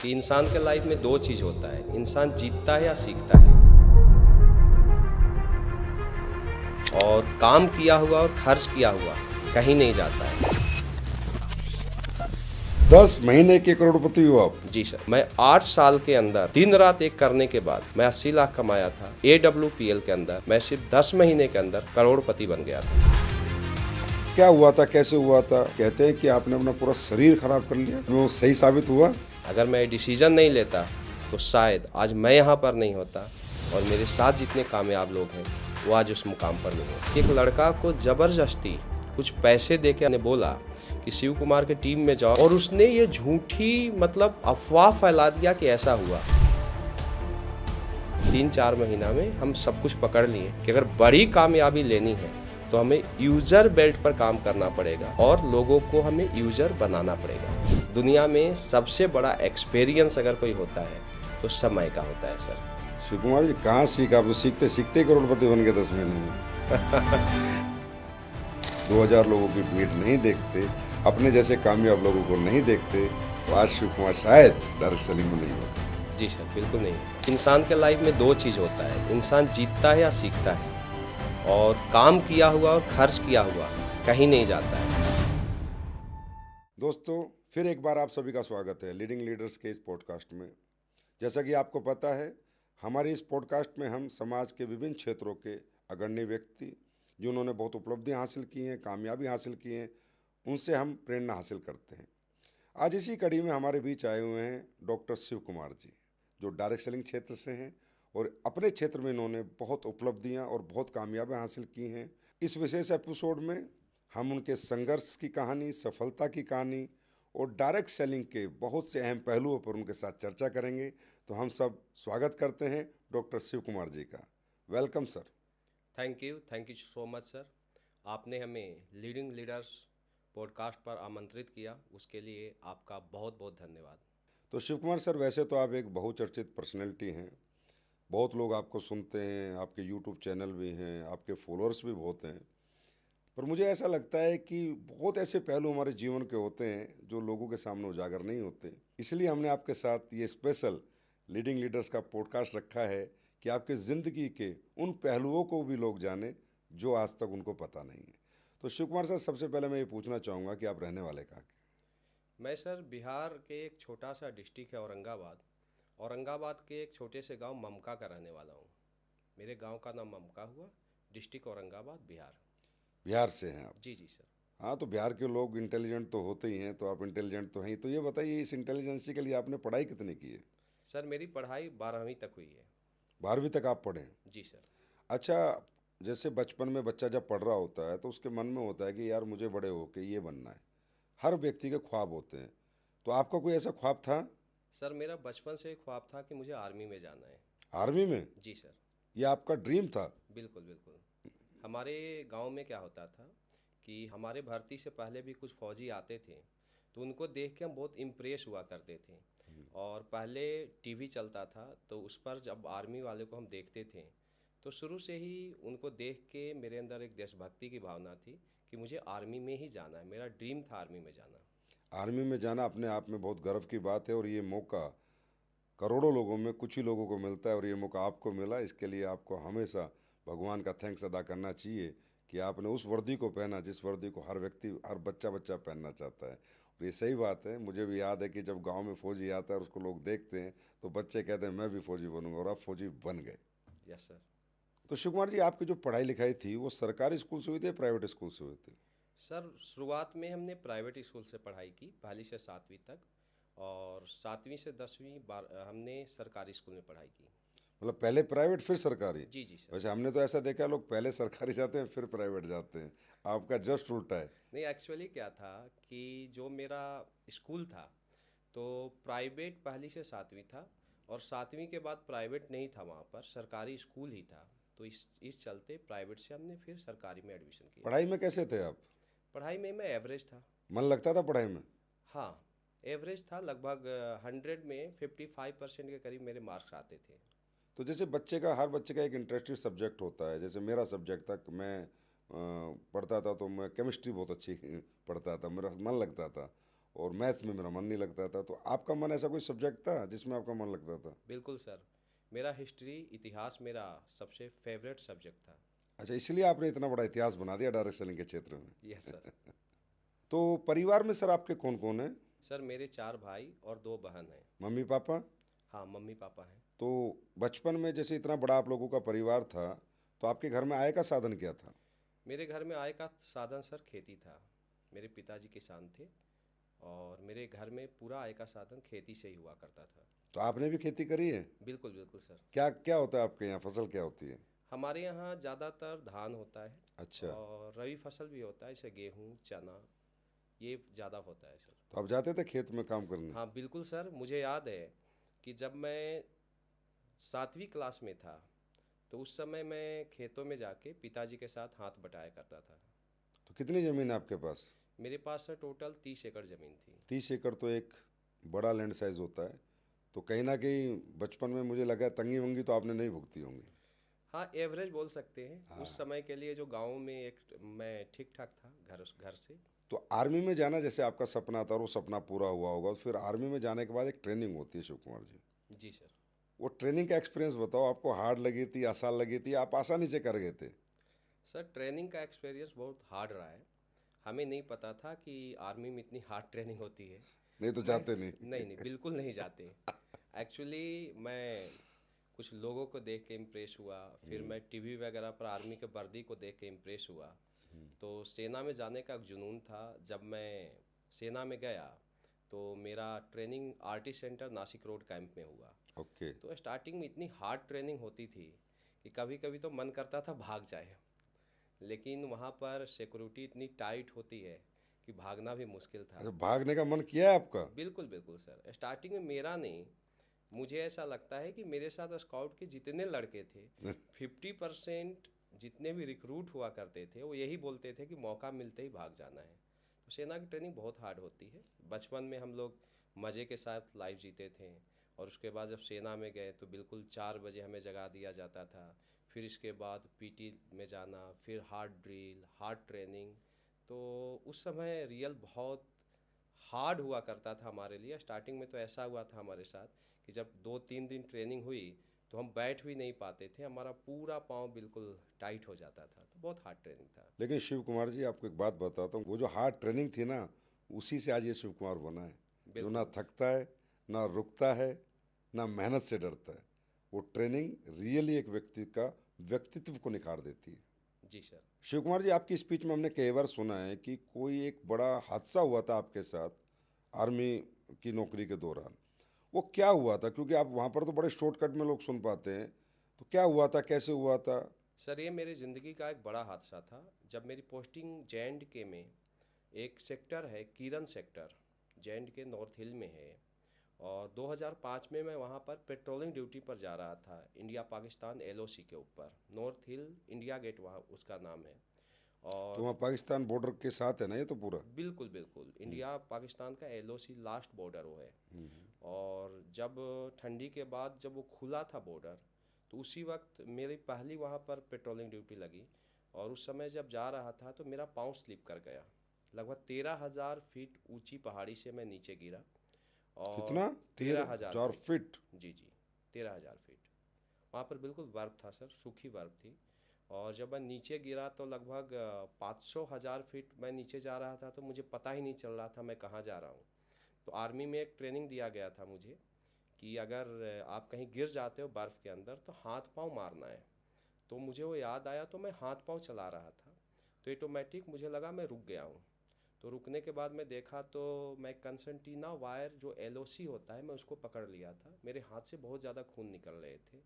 कि इंसान के लाइफ में दो चीज होता है, इंसान जीतता है या सीखता है। और काम किया हुआ और खर्च किया हुआ कहीं नहीं जाता है। 10 महीने के करोड़पति हो आप। जी सर, मैं 8 साल के अंदर दिन रात एक करने के बाद मैं 80 लाख कमाया था। AWPL के अंदर मैं सिर्फ 10 महीने के अंदर करोड़पति बन गया था। क्या हुआ था, कैसे हुआ था? कहते हैं कि आपने अपना पूरा शरीर खराब कर लिया, वो सही साबित हुआ? अगर मैं डिसीजन नहीं लेता तो शायद आज मैं यहाँ पर नहीं होता और मेरे साथ जितने कामयाब लोग हैं वो आज उस मुकाम पर नहीं होते। एक लड़का को जबरदस्ती कुछ पैसे देके ने बोला कि शिव कुमार के टीम में जाओ, और उसने ये झूठी अफवाह फैला दिया कि ऐसा हुआ। 3-4 महीना में हम सब कुछ पकड़ लिए कि अगर बड़ी कामयाबी लेनी है तो हमें यूजर बेल्ट पर काम करना पड़ेगा और लोगों को हमें यूजर बनाना पड़ेगा। दुनिया में सबसे बड़ा एक्सपीरियंस अगर कोई होता है तो समय का होता है सर। शिव कुमार जी कहाँ सीखा? आप तो सीखते सीखते करोड़पति बन गए 10 महीने में। 2000 लोगों की भीड़ नहीं देखते, अपने जैसे कामयाब लोगों को नहीं देखते, तो आज शिव कुमार शायद डायरेक्ट सेलिंग में नहीं होता। जी सर, बिल्कुल नहीं। इंसान के लाइफ में दो चीज होता है, इंसान जीतता है या सीखता है। और काम किया हुआ और खर्च किया हुआ कहीं नहीं जाता है। दोस्तों, फिर एक बार आप सभी का स्वागत है लीडिंग लीडर्स के इस पॉडकास्ट में। जैसा कि आपको पता है, हमारे इस पॉडकास्ट में हम समाज के विभिन्न क्षेत्रों के अग्रणी व्यक्ति जिन्होंने बहुत उपलब्धियां हासिल की हैं, कामयाबी हासिल की हैं, उनसे हम प्रेरणा हासिल करते हैं। आज इसी कड़ी में हमारे बीच आए हुए हैं डॉक्टर शिव कुमार जी, जो डायरेक्ट सेलिंग क्षेत्र से हैं और अपने क्षेत्र में इन्होंने बहुत उपलब्धियां और बहुत कामयाबियां हासिल की हैं। इस विशेष एपिसोड में हम उनके संघर्ष की कहानी, सफलता की कहानी और डायरेक्ट सेलिंग के बहुत से अहम पहलुओं पर उनके साथ चर्चा करेंगे। तो हम सब स्वागत करते हैं डॉक्टर शिव कुमार जी का। Welcome sir. Thank you so much sir. आपने हमें लीडिंग लीडर्स पॉडकास्ट पर आमंत्रित किया, उसके लिए आपका बहुत बहुत धन्यवाद। तो शिव कुमार सर, वैसे तो आप एक बहुचर्चित पर्सनैलिटी हैं, बहुत लोग आपको सुनते हैं, आपके यूट्यूब चैनल भी हैं, आपके फॉलोअर्स भी बहुत हैं, पर मुझे ऐसा लगता है कि बहुत ऐसे पहलू हमारे जीवन के होते हैं जो लोगों के सामने उजागर नहीं होते। इसलिए हमने आपके साथ ये स्पेशल लीडिंग लीडर्स का पॉडकास्ट रखा है कि आपके ज़िंदगी के उन पहलुओं को भी लोग जाने जो आज तक उनको पता नहीं है। तो शिव कुमार सर, सबसे पहले मैं ये पूछना चाहूँगा कि आप रहने वाले कहाँ के? मैं सर बिहार के एक छोटा सा डिस्ट्रिक्ट है औरंगाबाद के एक छोटे से गांव ममका का रहने वाला हूँ। मेरे गांव का नाम ममका हुआ, डिस्ट्रिक्ट औरंगाबाद, बिहार। बिहार से हैं आप? जी जी सर। हाँ, तो बिहार के लोग इंटेलिजेंट तो होते ही हैं, तो आप इंटेलिजेंट तो हैं ही। तो ये बताइए, इस इंटेलिजेंसी के लिए आपने पढ़ाई कितनी की है? सर मेरी पढ़ाई 12वीं तक हुई है। 12वीं तक आप पढ़े हैं? जी सर। अच्छा, जैसे बचपन में बच्चा जब पढ़ रहा होता है तो उसके मन में होता है कि यार मुझे बड़े होके ये बनना है। हर व्यक्ति के ख्वाब होते हैं, तो आपका कोई ऐसा ख्वाब था? सर मेरा बचपन से एक ख्वाब था कि मुझे आर्मी में जाना है। आर्मी में? जी सर। ये आपका ड्रीम था? बिल्कुल बिल्कुल। हमारे गांव में क्या होता था कि हमारे भर्ती से पहले भी कुछ फौजी आते थे, तो उनको देख के हम बहुत इम्प्रेस हुआ करते थे। और पहले टीवी चलता था तो उस पर जब आर्मी वाले को हम देखते थे तो शुरू से ही उनको देख के मेरे अंदर एक देशभक्ति की भावना थी कि मुझे आर्मी में ही जाना है। मेरा ड्रीम था आर्मी में जाना। आर्मी में जाना अपने आप में बहुत गर्व की बात है, और ये मौका करोड़ों लोगों में कुछ ही लोगों को मिलता है, और ये मौका आपको मिला। इसके लिए आपको हमेशा भगवान का थैंक्स अदा करना चाहिए कि आपने उस वर्दी को पहना जिस वर्दी को हर व्यक्ति, हर बच्चा बच्चा पहनना चाहता है। और ये सही बात है। मुझे भी याद है कि जब गांव में फौजी आता है और उसको लोग देखते हैं तो बच्चे कहते हैं मैं भी फौजी बनूंगा, और आप फौजी बन गए। Yes sir. तो शिव कुमार जी, आपकी जो पढ़ाई लिखाई थी वो सरकारी स्कूल से हुई थी या प्राइवेट स्कूल से हुई थी? सर शुरुआत में हमने प्राइवेट स्कूल से पढ़ाई की, पहली से 7वीं तक, और 7वीं से 10वीं बार हमने सरकारी स्कूल में पढ़ाई की। मतलब पहले प्राइवेट फिर सरकारी? जी जी सर। वैसे हमने तो ऐसा देखा, लोग पहले सरकारी जाते हैं फिर प्राइवेट जाते हैं, आपका जस्ट उल्टा है। नहीं, एक्चुअली क्या था कि जो मेरा स्कूल था तो प्राइवेट पहली से 7वीं था, और 7वीं के बाद प्राइवेट नहीं था, वहाँ पर सरकारी स्कूल ही था। तो इस चलते प्राइवेट से हमने फिर सरकारी में एडमिशन किया। पढ़ाई में कैसे थे आप? पढ़ाई में मैं एवरेज था। मन लगता था पढ़ाई में? हाँ, एवरेज था। लगभग 100 में 55% के करीब मेरे मार्क्स आते थे। तो जैसे हर बच्चे का एक इंटरेस्टेड सब्जेक्ट होता है, जैसे मेरा सब्जेक्ट था, मैं पढ़ता था तो मैं केमिस्ट्री बहुत अच्छी पढ़ता था, मेरा मन लगता था। और मैथ्स में मेरा मन नहीं लगता था। तो आपका मन, ऐसा कोई सब्जेक्ट था जिसमें आपका मन लगता था? बिल्कुल सर, मेरा हिस्ट्री इतिहास मेरा सबसे फेवरेट सब्जेक्ट था। अच्छा, इसलिए आपने इतना बड़ा इतिहास बना दिया डायरेक्ट सेलिंग के क्षेत्र में। Yes sir. तो परिवार में सर आपके कौन कौन है? सर मेरे 4 भाई और 2 बहन हैं। Mummy papa? हाँ, मम्मी पापा हैं। तो बचपन में जैसे इतना बड़ा आप लोगों का परिवार था, तो आपके घर में आय का साधन क्या था? मेरे घर में आय का साधन सर खेती था। मेरे पिताजी किसान थे और मेरे घर में पूरा आय का साधन खेती से ही हुआ करता था। तो आपने भी खेती करी है? बिल्कुल बिल्कुल सर। क्या क्या होता है आपके यहाँ, फसल क्या होती है? हमारे यहाँ ज़्यादातर धान होता है अच्छा। और रबी फसल भी होता है, जैसे गेहूँ, चना, ये ज़्यादा होता है सर। तो आप जाते थे खेत में काम करने? हाँ बिल्कुल सर, मुझे याद है कि जब मैं 7वीं क्लास में था तो उस समय मैं खेतों में जाके पिताजी के साथ हाथ बटाया करता था। तो कितनी ज़मीन है आपके पास? मेरे पास सर टोटल 30 एकड़ ज़मीन थी। 30 एकड़ तो एक बड़ा लैंड साइज होता है। तो कहीं ना कहीं बचपन में मुझे लगा तंगी वंगी तो आपने नहीं भुगती होंगी। हाँ, एवरेज बोल सकते हैं हाँ। उस समय के लिए, जो गांव में एक मैं ठीक ठाक था घर घर से। तो आर्मी में जाना जैसे आपका सपना था और वो सपना पूरा हुआ होगा, तो फिर आर्मी में जाने के बाद एक ट्रेनिंग होती है शिव कुमार जी। जी सर। वो ट्रेनिंग का एक्सपीरियंस बताओ, आपको हार्ड लगी थी, आसान लगी थी, आप आसानी से कर गए थे? सर ट्रेनिंग का एक्सपीरियंस बहुत हार्ड रहा है। हमें नहीं पता था कि आर्मी में इतनी हार्ड ट्रेनिंग होती है। नहीं तो मैं जाते नहीं? नहीं नहीं, बिल्कुल नहीं जाते। एक्चुअली मैं कुछ लोगों को देख के इम्प्रेस हुआ, फिर मैं टीवी वगैरह पर आर्मी के वर्दी को देख के इम्प्रेस हुआ। तो सेना में जाने का एक जुनून था। जब मैं सेना में गया तो मेरा training RT centre Nashik road camp में हुआ। ओके। तो स्टार्टिंग में इतनी हार्ड ट्रेनिंग होती थी कि कभी कभी तो मन करता था भाग जाए, लेकिन वहाँ पर सिक्योरिटी इतनी टाइट होती है कि भागना भी मुश्किल था। अच्छा, भागने का मन किया है आपका? बिल्कुल बिल्कुल सर, स्टार्टिंग में मेरा नहीं, मुझे ऐसा लगता है कि मेरे साथ स्काउट के जितने लड़के थे 50% जितने भी रिक्रूट हुआ करते थे वो यही बोलते थे कि मौका मिलते ही भाग जाना है। तो सेना की ट्रेनिंग बहुत हार्ड होती है। बचपन में हम लोग मज़े के साथ लाइफ जीते थे और उसके बाद जब सेना में गए तो बिल्कुल 4 बजे हमें जगा दिया जाता था। फिर इसके बाद पीटी में जाना, फिर हार्ड ड्रिल, हार्ड ट्रेनिंग। तो उस समय रियल बहुत हार्ड हुआ करता था हमारे लिए। स्टार्टिंग में तो ऐसा हुआ था हमारे साथ कि जब 2-3 दिन ट्रेनिंग हुई तो हम बैठ भी नहीं पाते थे, हमारा पूरा पाँव बिल्कुल टाइट हो जाता था। तो बहुत हार्ड ट्रेनिंग था। लेकिन शिव कुमार जी, आपको एक बात बताता हूँ, वो जो हार्ड ट्रेनिंग थी ना, उसी से आज ये शिव कुमार बना है, जो ना बिल्कुल। थकता है, ना रुकता है, ना मेहनत से डरता है। वो ट्रेनिंग रियली एक व्यक्ति का व्यक्तित्व को निखार देती है। जी सर। शिव कुमार जी, आपकी स्पीच में हमने कई बार सुना है कि कोई एक बड़ा हादसा हुआ था आपके साथ आर्मी की नौकरी के दौरान। वो क्या हुआ था? क्योंकि आप वहाँ पर तो बड़े शॉर्टकट में लोग सुन पाते हैं। तो क्या हुआ था, कैसे हुआ था? सर ये मेरी ज़िंदगी का एक बड़ा हादसा था। जब मेरी पोस्टिंग जे.एंड.के में एक सेक्टर है, किरण सेक्टर, जे.एंड.के नॉर्थ हिल में है, और 2005 में मैं वहाँ पर पेट्रोलिंग ड्यूटी पर जा रहा था, इंडिया पाकिस्तान एलओसी के ऊपर। नॉर्थ हिल इंडिया गेट वहाँ उसका नाम है। तो और वहाँ पाकिस्तान बॉर्डर के साथ है ना ये तो पूरा? बिल्कुल बिल्कुल इंडिया पाकिस्तान का एलओसी लास्ट बॉर्डर वो है। और जब ठंडी के बाद जब वो खुला था बॉर्डर, तो उसी वक्त मेरी पहली वहाँ पर पेट्रोलिंग ड्यूटी लगी। और उस समय जब जा रहा था तो मेरा पाँव स्लिप कर गया। लगभग 13,000 फीट ऊंची पहाड़ी से मैं नीचे गिरा। कितना? और तेरह 13,000 हजार फीट फीट जी जी, 13,000 फीट। वहाँ पर बिल्कुल बर्फ़ था सर, सूखी बर्फ़ थी। और जब मैं नीचे गिरा तो लगभग 500,000 फीट मैं नीचे जा रहा था, तो मुझे पता ही नहीं चल रहा था मैं कहाँ जा रहा हूँ। तो आर्मी में एक ट्रेनिंग दिया गया था मुझे कि अगर आप कहीं गिर जाते हो बर्फ़ के अंदर तो हाथ पांव मारना है। तो मुझे वो याद आया, तो मैं हाथ पांव चला रहा था, तो ऑटोमेटिक मुझे लगा मैं रुक गया हूँ। तो रुकने के बाद मैं देखा तो मैं कंसंटीना वायर जो एलओसी होता है मैं उसको पकड़ लिया था। मेरे हाथ से बहुत ज़्यादा खून निकल रहे थे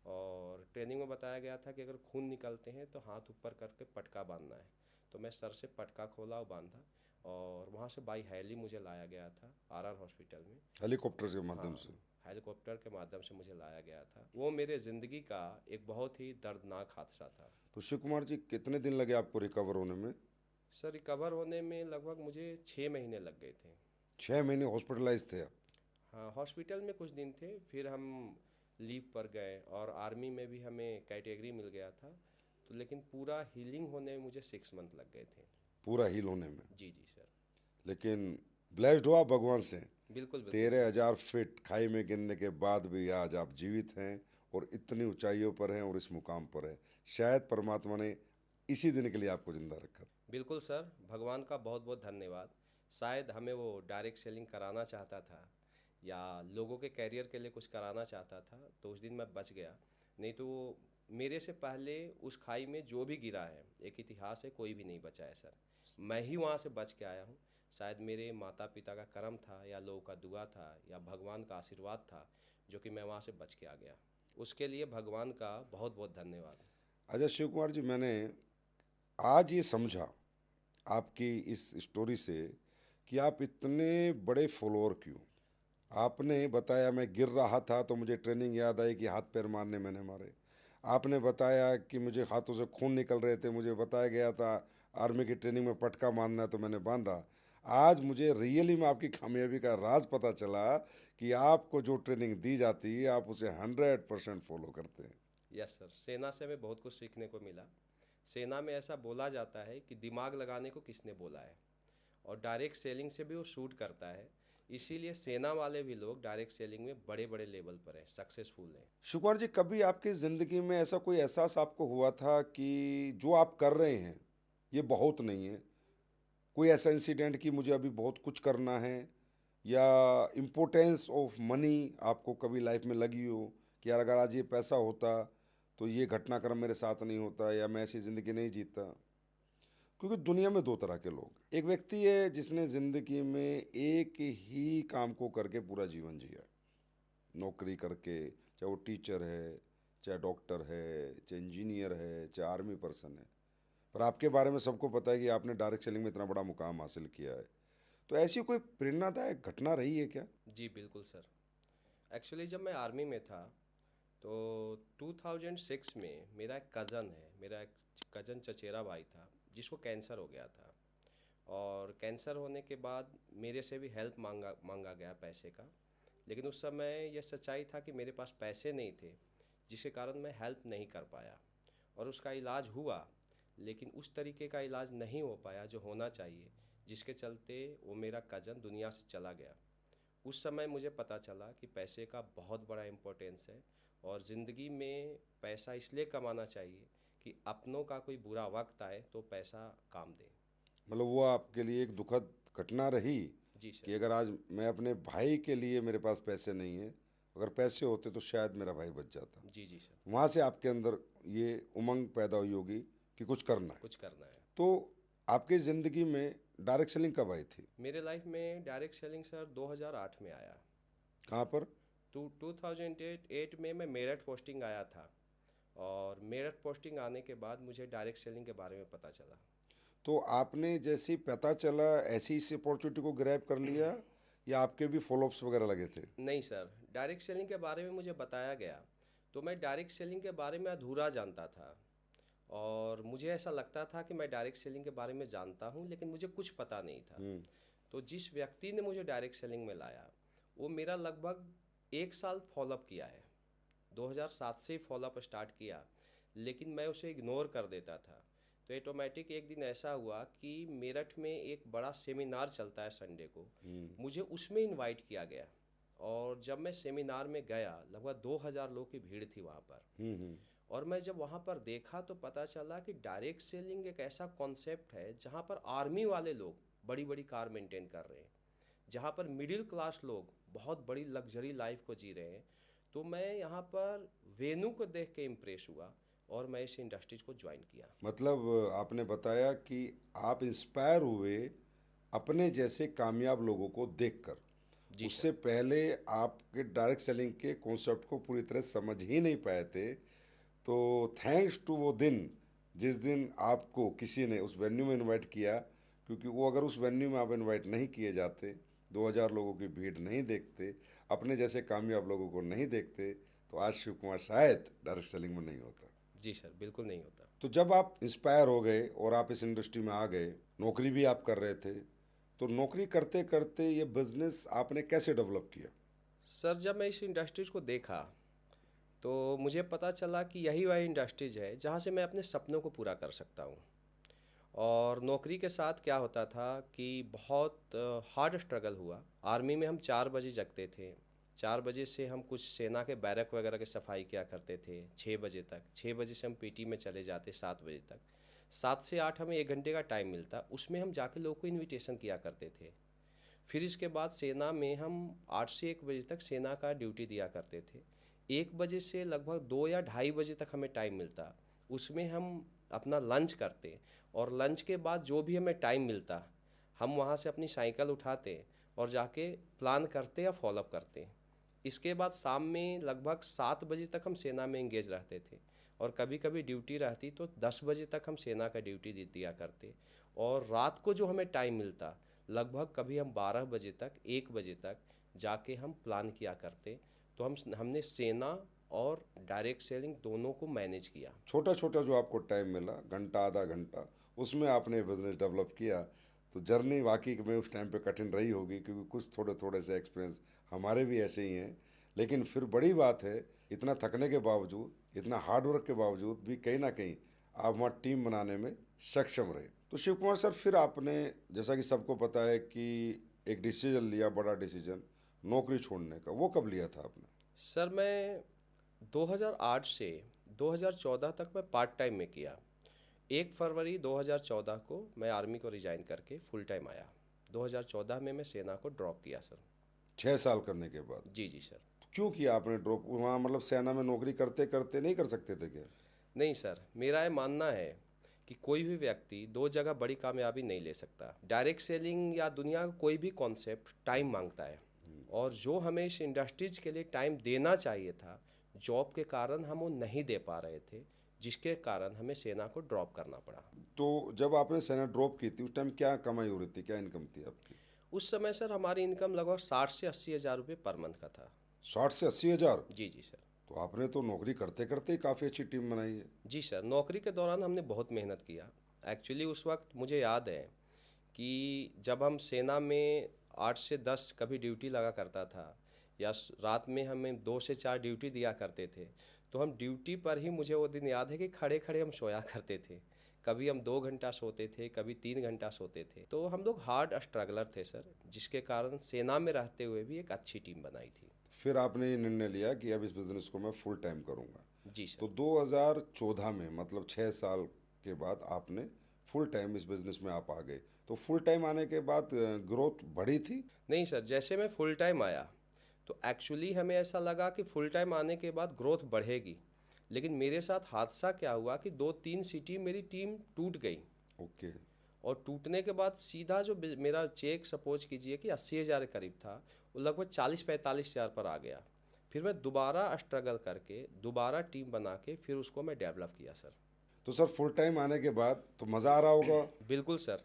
और ट्रेनिंग में बताया गया था कि अगर खून निकलते हैं तो हाथ ऊपर करके पटका बांधना है। तो मैं सर से पटका खोला और बांधा, और वहाँ से बाई हेली मुझे लाया गया था आरआर हॉस्पिटल में। हेलीकॉप्टर के माध्यम हाँ, से? हेलीकॉप्टर के माध्यम से मुझे लाया गया था। वो मेरे ज़िंदगी का एक बहुत ही दर्दनाक हादसा था। तो शिव कुमार जी, कितने दिन लगे आपको रिकवर होने में? सर रिकवर होने में लगभग मुझे 6 महीने लग गए थे। 6 महीने हॉस्पिटलाइज थे आप? हाँ, हॉस्पिटल में कुछ दिन थे, फिर हम लीव पर गए और आर्मी में भी हमें कैटेगरी मिल गया था। तो लेकिन पूरा हीलिंग होने में मुझे 6 मंथ लग गए थे। पूरा हील होने में? जी जी सर। लेकिन ब्लेस्ड हो आप भगवान से। बिल्कुल बिल्कुल 13,000 फीट खाई में गिरने के बाद भी आज आप जीवित हैं और इतनी ऊंचाइयों पर हैं और इस मुकाम पर हैं। शायद परमात्मा ने इसी दिन के लिए आपको जिंदा रखा। बिल्कुल सर, भगवान का बहुत बहुत धन्यवाद। शायद हमें वो डायरेक्ट सेलिंग कराना चाहता था या लोगों के कैरियर के लिए कुछ कराना चाहता था, तो उस दिन मैं बच गया। नहीं तो मेरे से पहले उस खाई में जो भी गिरा है, एक इतिहास है, कोई भी नहीं बचा है सर। मैं ही वहाँ से बच के आया हूँ। शायद मेरे माता पिता का कर्म था या लोगों का दुआ था या भगवान का आशीर्वाद था, जो कि मैं वहाँ से बच के आ गया। उसके लिए भगवान का बहुत बहुत धन्यवाद। अच्छा शिव कुमार जी, मैंने आज ये समझा आपकी इस स्टोरी से कि आप इतने बड़े फॉलोअर क्यों। आपने बताया मैं गिर रहा था तो मुझे ट्रेनिंग याद आई कि हाथ पैर मारने मैंने मारे। आपने बताया कि मुझे हाथों से खून निकल रहे थे, मुझे बताया गया था आर्मी की ट्रेनिंग में पटका मारना है तो मैंने बांधा। आज मुझे रियली में आपकी कामयाबी का राज पता चला कि आपको जो ट्रेनिंग दी जाती है आप उसे 100% फॉलो करते हैं। यस सर, सेना से हमें बहुत कुछ सीखने को मिला। सेना में ऐसा बोला जाता है कि दिमाग लगाने को किसने बोला है, और डायरेक्ट सेलिंग से भी वो शूट करता है। इसीलिए सेना वाले भी लोग डायरेक्ट सेलिंग में बड़े बड़े लेवल पर हैं, सक्सेसफुल हैं। शिव कुमार जी, कभी आपकी ज़िंदगी में ऐसा कोई एहसास आपको हुआ था कि जो आप कर रहे हैं ये बहुत नहीं है? कोई ऐसा इंसिडेंट कि मुझे अभी बहुत कुछ करना है, या इम्पोर्टेंस ऑफ मनी आपको कभी लाइफ में लगी हो कि यार अगर आज ये पैसा होता तो ये घटनाक्रम मेरे साथ नहीं होता या मैं ऐसी ज़िंदगी नहीं जीता? क्योंकि दुनिया में दो तरह के लोग, एक व्यक्ति है जिसने ज़िंदगी में एक ही काम को करके पूरा जीवन जिया, नौकरी करके, चाहे वो टीचर है, चाहे डॉक्टर है, चाहे इंजीनियर है, चाहे आर्मी पर्सन है। पर आपके बारे में सबको पता है कि आपने डायरेक्ट सेलिंग में इतना बड़ा मुकाम हासिल किया है। तो ऐसी कोई प्रेरणादायक घटना रही है क्या? जी बिल्कुल सर। एक्चुअली जब मैं आर्मी में था तो 2006 में मेरा एक कज़न है, मेरा एक कज़न चचेरा भाई था, जिसको कैंसर हो गया था। और कैंसर होने के बाद मेरे से भी हेल्प मांगा मांगा गया पैसे का। लेकिन उस समय यह सच्चाई था कि मेरे पास पैसे नहीं थे, जिसके कारण मैं हेल्प नहीं कर पाया। और उसका इलाज हुआ, लेकिन उस तरीके का इलाज नहीं हो पाया जो होना चाहिए, जिसके चलते वो मेरा कज़न दुनिया से चला गया। उस समय मुझे पता चला कि पैसे का बहुत बड़ा इम्पोर्टेंस है, और ज़िंदगी में पैसा इसलिए कमाना चाहिए कि अपनों का कोई बुरा वक्त आए तो पैसा काम दे। मतलब वो आपके लिए एक दुखद घटना रही जी कि सर। अगर आज मैं अपने भाई के लिए मेरे पास पैसे नहीं है, अगर पैसे होते तो शायद मेरा भाई बच जाता। जी जी सर। वहाँ से आपके अंदर ये उमंग पैदा हुई होगी कि कुछ करना है। कुछ करना है। तो आपकी ज़िंदगी में डायरेक्ट सेलिंग कब आई थी? मेरे लाइफ में डायरेक्ट सेलिंग सर 2008 में आया। कहाँ पर? 2008 में मैं मेरठ पोस्टिंग आया था, और मेरठ पोस्टिंग आने के बाद मुझे डायरेक्ट सेलिंग के बारे में पता चला। तो आपने जैसे ही पता चला ऐसी इस अपॉर्चुनिटी को ग्रैब कर लिया, या आपके भी फॉलोअप्स वगैरह लगे थे? नहीं सर, डायरेक्ट सेलिंग के बारे में मुझे बताया गया, तो मैं डायरेक्ट सेलिंग के बारे में अधूरा जानता था। और मुझे ऐसा लगता था कि मैं डायरेक्ट सेलिंग के बारे में जानता हूँ, लेकिन मुझे कुछ पता नहीं था। तो जिस व्यक्ति ने मुझे डायरेक्ट सेलिंग में लाया, वो मेरा लगभग 1 साल फॉलोअप किया है। 2007 से ही फॉलोअप स्टार्ट किया, लेकिन मैं उसे इग्नोर कर देता था। तो ऑटोमेटिक एक दिन ऐसा हुआ कि मेरठ में एक बड़ा सेमिनार चलता है संडे को, मुझे उसमें इनवाइट किया गया। और जब मैं सेमिनार में गया, लगभग 2000 लोग की भीड़ थी वहाँ पर। और मैं जब वहाँ पर देखा तो पता चला कि डायरेक्ट सेलिंग एक ऐसा कॉन्सेप्ट है जहाँ पर आर्मी वाले लोग बड़ी बड़ी कार मेंटेन कर रहे हैं, जहाँ पर मिडिल क्लास लोग बहुत बड़ी लग्जरी लाइफ को जी रहे हैं। तो मैं यहाँ पर वेन्यू को देख के इम्प्रेस हुआ, और मैं इस इंडस्ट्रीज को ज्वाइन किया। मतलब आपने बताया कि आप इंस्पायर हुए अपने जैसे कामयाब लोगों को देखकर। जी उससे सर। पहले आपके डायरेक्ट सेलिंग के कॉन्सेप्ट को पूरी तरह समझ ही नहीं पाए थे। तो थैंक्स टू वो दिन जिस दिन आपको किसी ने उस वेन्यू में इनवाइट किया, क्योंकि वो अगर उस वेन्यू में आप इनवाइट नहीं किए जाते, 2000 लोगों की भीड़ नहीं देखते, अपने जैसे कामयाब लोगों को नहीं देखते, तो आज शिव कुमार शायद डायरेक्ट सेलिंग में नहीं होता। जी सर, बिल्कुल नहीं होता। तो जब आप इंस्पायर हो गए और आप इस इंडस्ट्री में आ गए, नौकरी भी आप कर रहे थे, तो नौकरी करते करते ये बिजनेस आपने कैसे डेवलप किया? सर, जब मैं इस इंडस्ट्रीज को देखा तो मुझे पता चला कि यही वही इंडस्ट्रीज है जहाँ से मैं अपने सपनों को पूरा कर सकता हूँ। और नौकरी के साथ क्या होता था कि बहुत हार्ड स्ट्रगल हुआ। आर्मी में हम 4 बजे जगते थे। 4 बजे से हम कुछ सेना के बैरक वगैरह की सफाई किया करते थे 6 बजे तक। 6 बजे से हम पीटी में चले जाते 7 बजे तक। 7 से 8 हमें 1 घंटे का टाइम मिलता, उसमें हम जाके लोगों को इनविटेशन किया करते थे। फिर इसके बाद सेना में हम 8 से 1 बजे तक सेना का ड्यूटी दिया करते थे। 1 बजे से लगभग 2 या ढाई बजे तक हमें टाइम मिलता, उसमें हम अपना लंच करते। और लंच के बाद जो भी हमें टाइम मिलता, हम वहाँ से अपनी साइकिल उठाते और जाके प्लान करते या फॉलोअप करते। इसके बाद शाम में लगभग 7 बजे तक हम सेना में इंगेज रहते थे। और कभी कभी ड्यूटी रहती तो 10 बजे तक हम सेना का ड्यूटी दिया करते। और रात को जो हमें टाइम मिलता, लगभग कभी हम 12 बजे तक 1 बजे तक जाके हम प्लान किया करते। तो हमने सेना और डायरेक्ट सेलिंग दोनों को मैनेज किया। छोटा छोटा जो आपको टाइम मिला, घंटा आधा घंटा, उसमें आपने बिजनेस डेवलप किया। तो जर्नी वाकई में उस टाइम पे कठिन रही होगी, क्योंकि कुछ थोड़े थोड़े से एक्सपीरियंस हमारे भी ऐसे ही हैं। लेकिन फिर बड़ी बात है, इतना थकने के बावजूद, इतना हार्ड वर्क के बावजूद भी कहीं ना कहीं आप वहाँ टीम बनाने में सक्षम रहे। तो शिव कुमार सर, फिर आपने, जैसा कि सबको पता है कि एक डिसीजन लिया, बड़ा डिसीजन, नौकरी छोड़ने का, वो कब लिया था आपने? सर मैं 2008 से 2014 तक मैं पार्ट टाइम में किया। 1 फरवरी 2014 को मैं आर्मी को रिजाइन करके फुल टाइम आया। 2014 में मैं सेना को ड्रॉप किया सर। 6 साल करने के बाद? जी जी सर। क्यों किया आपने ड्रॉप वहाँ? मतलब सेना में नौकरी करते करते नहीं कर सकते थे क्या? नहीं सर, मेरा ये मानना है कि कोई भी व्यक्ति दो जगह बड़ी कामयाबी नहीं ले सकता। डायरेक्ट सेलिंग या दुनिया का कोई भी कॉन्सेप्ट टाइम मांगता है। और जो हमें इस इंडस्ट्रीज के लिए टाइम देना चाहिए था, जॉब के कारण हम वो नहीं दे पा रहे थे, जिसके कारण हमें सेना को ड्रॉप करना पड़ा। तो जब आपने सेना ड्रॉप की थी, उस टाइम क्या कमाई हो रही थी, क्या इनकम थी आपकी? उस समय सर हमारी इनकम लगभग 60 से 80 हज़ार रुपये पर मंथ का था। 60 से 80 हज़ार? जी जी सर। तो आपने तो नौकरी करते करते ही काफ़ी अच्छी टीम बनाई है। जी सर, नौकरी के दौरान हमने बहुत मेहनत किया। एक्चुअली उस वक्त मुझे याद है कि जब हम सेना में 8 से 10 कभी ड्यूटी लगा करता था, या रात में हमें 2 से 4 ड्यूटी दिया करते थे, तो हम ड्यूटी पर ही, मुझे वो दिन याद है कि खड़े खड़े हम सोया करते थे। कभी हम 2 घंटा सोते थे, कभी 3 घंटा सोते थे। तो हम लोग हार्ड स्ट्रगलर थे सर, जिसके कारण सेना में रहते हुए भी एक अच्छी टीम बनाई थी। फिर आपने ये निर्णय लिया कि अब इस बिज़नेस को मैं फुल टाइम करूँगा। जी तो सर। 2014 में, मतलब 6 साल के बाद आपने फुल टाइम इस बिज़नेस में आप आ गए। तो फुल टाइम आने के बाद ग्रोथ बढ़ी थी? नहीं सर, जैसे मैं फुल टाइम आया तो एक्चुअली हमें ऐसा लगा कि फुल टाइम आने के बाद ग्रोथ बढ़ेगी। लेकिन मेरे साथ हादसा क्या हुआ कि 2-3 सिटी मेरी टीम टूट गई। ओके। और टूटने के बाद सीधा जो मेरा चेक सपोज कीजिए कि 80 हज़ार के करीब था, वो लगभग 40-45 हज़ार पर आ गया। फिर मैं दोबारा स्ट्रगल करके दोबारा टीम बना के फिर उसको मैं डेवलप किया सर। तो सर, फुल टाइम आने के बाद तो मज़ा आ रहा होगा? बिल्कुल सर।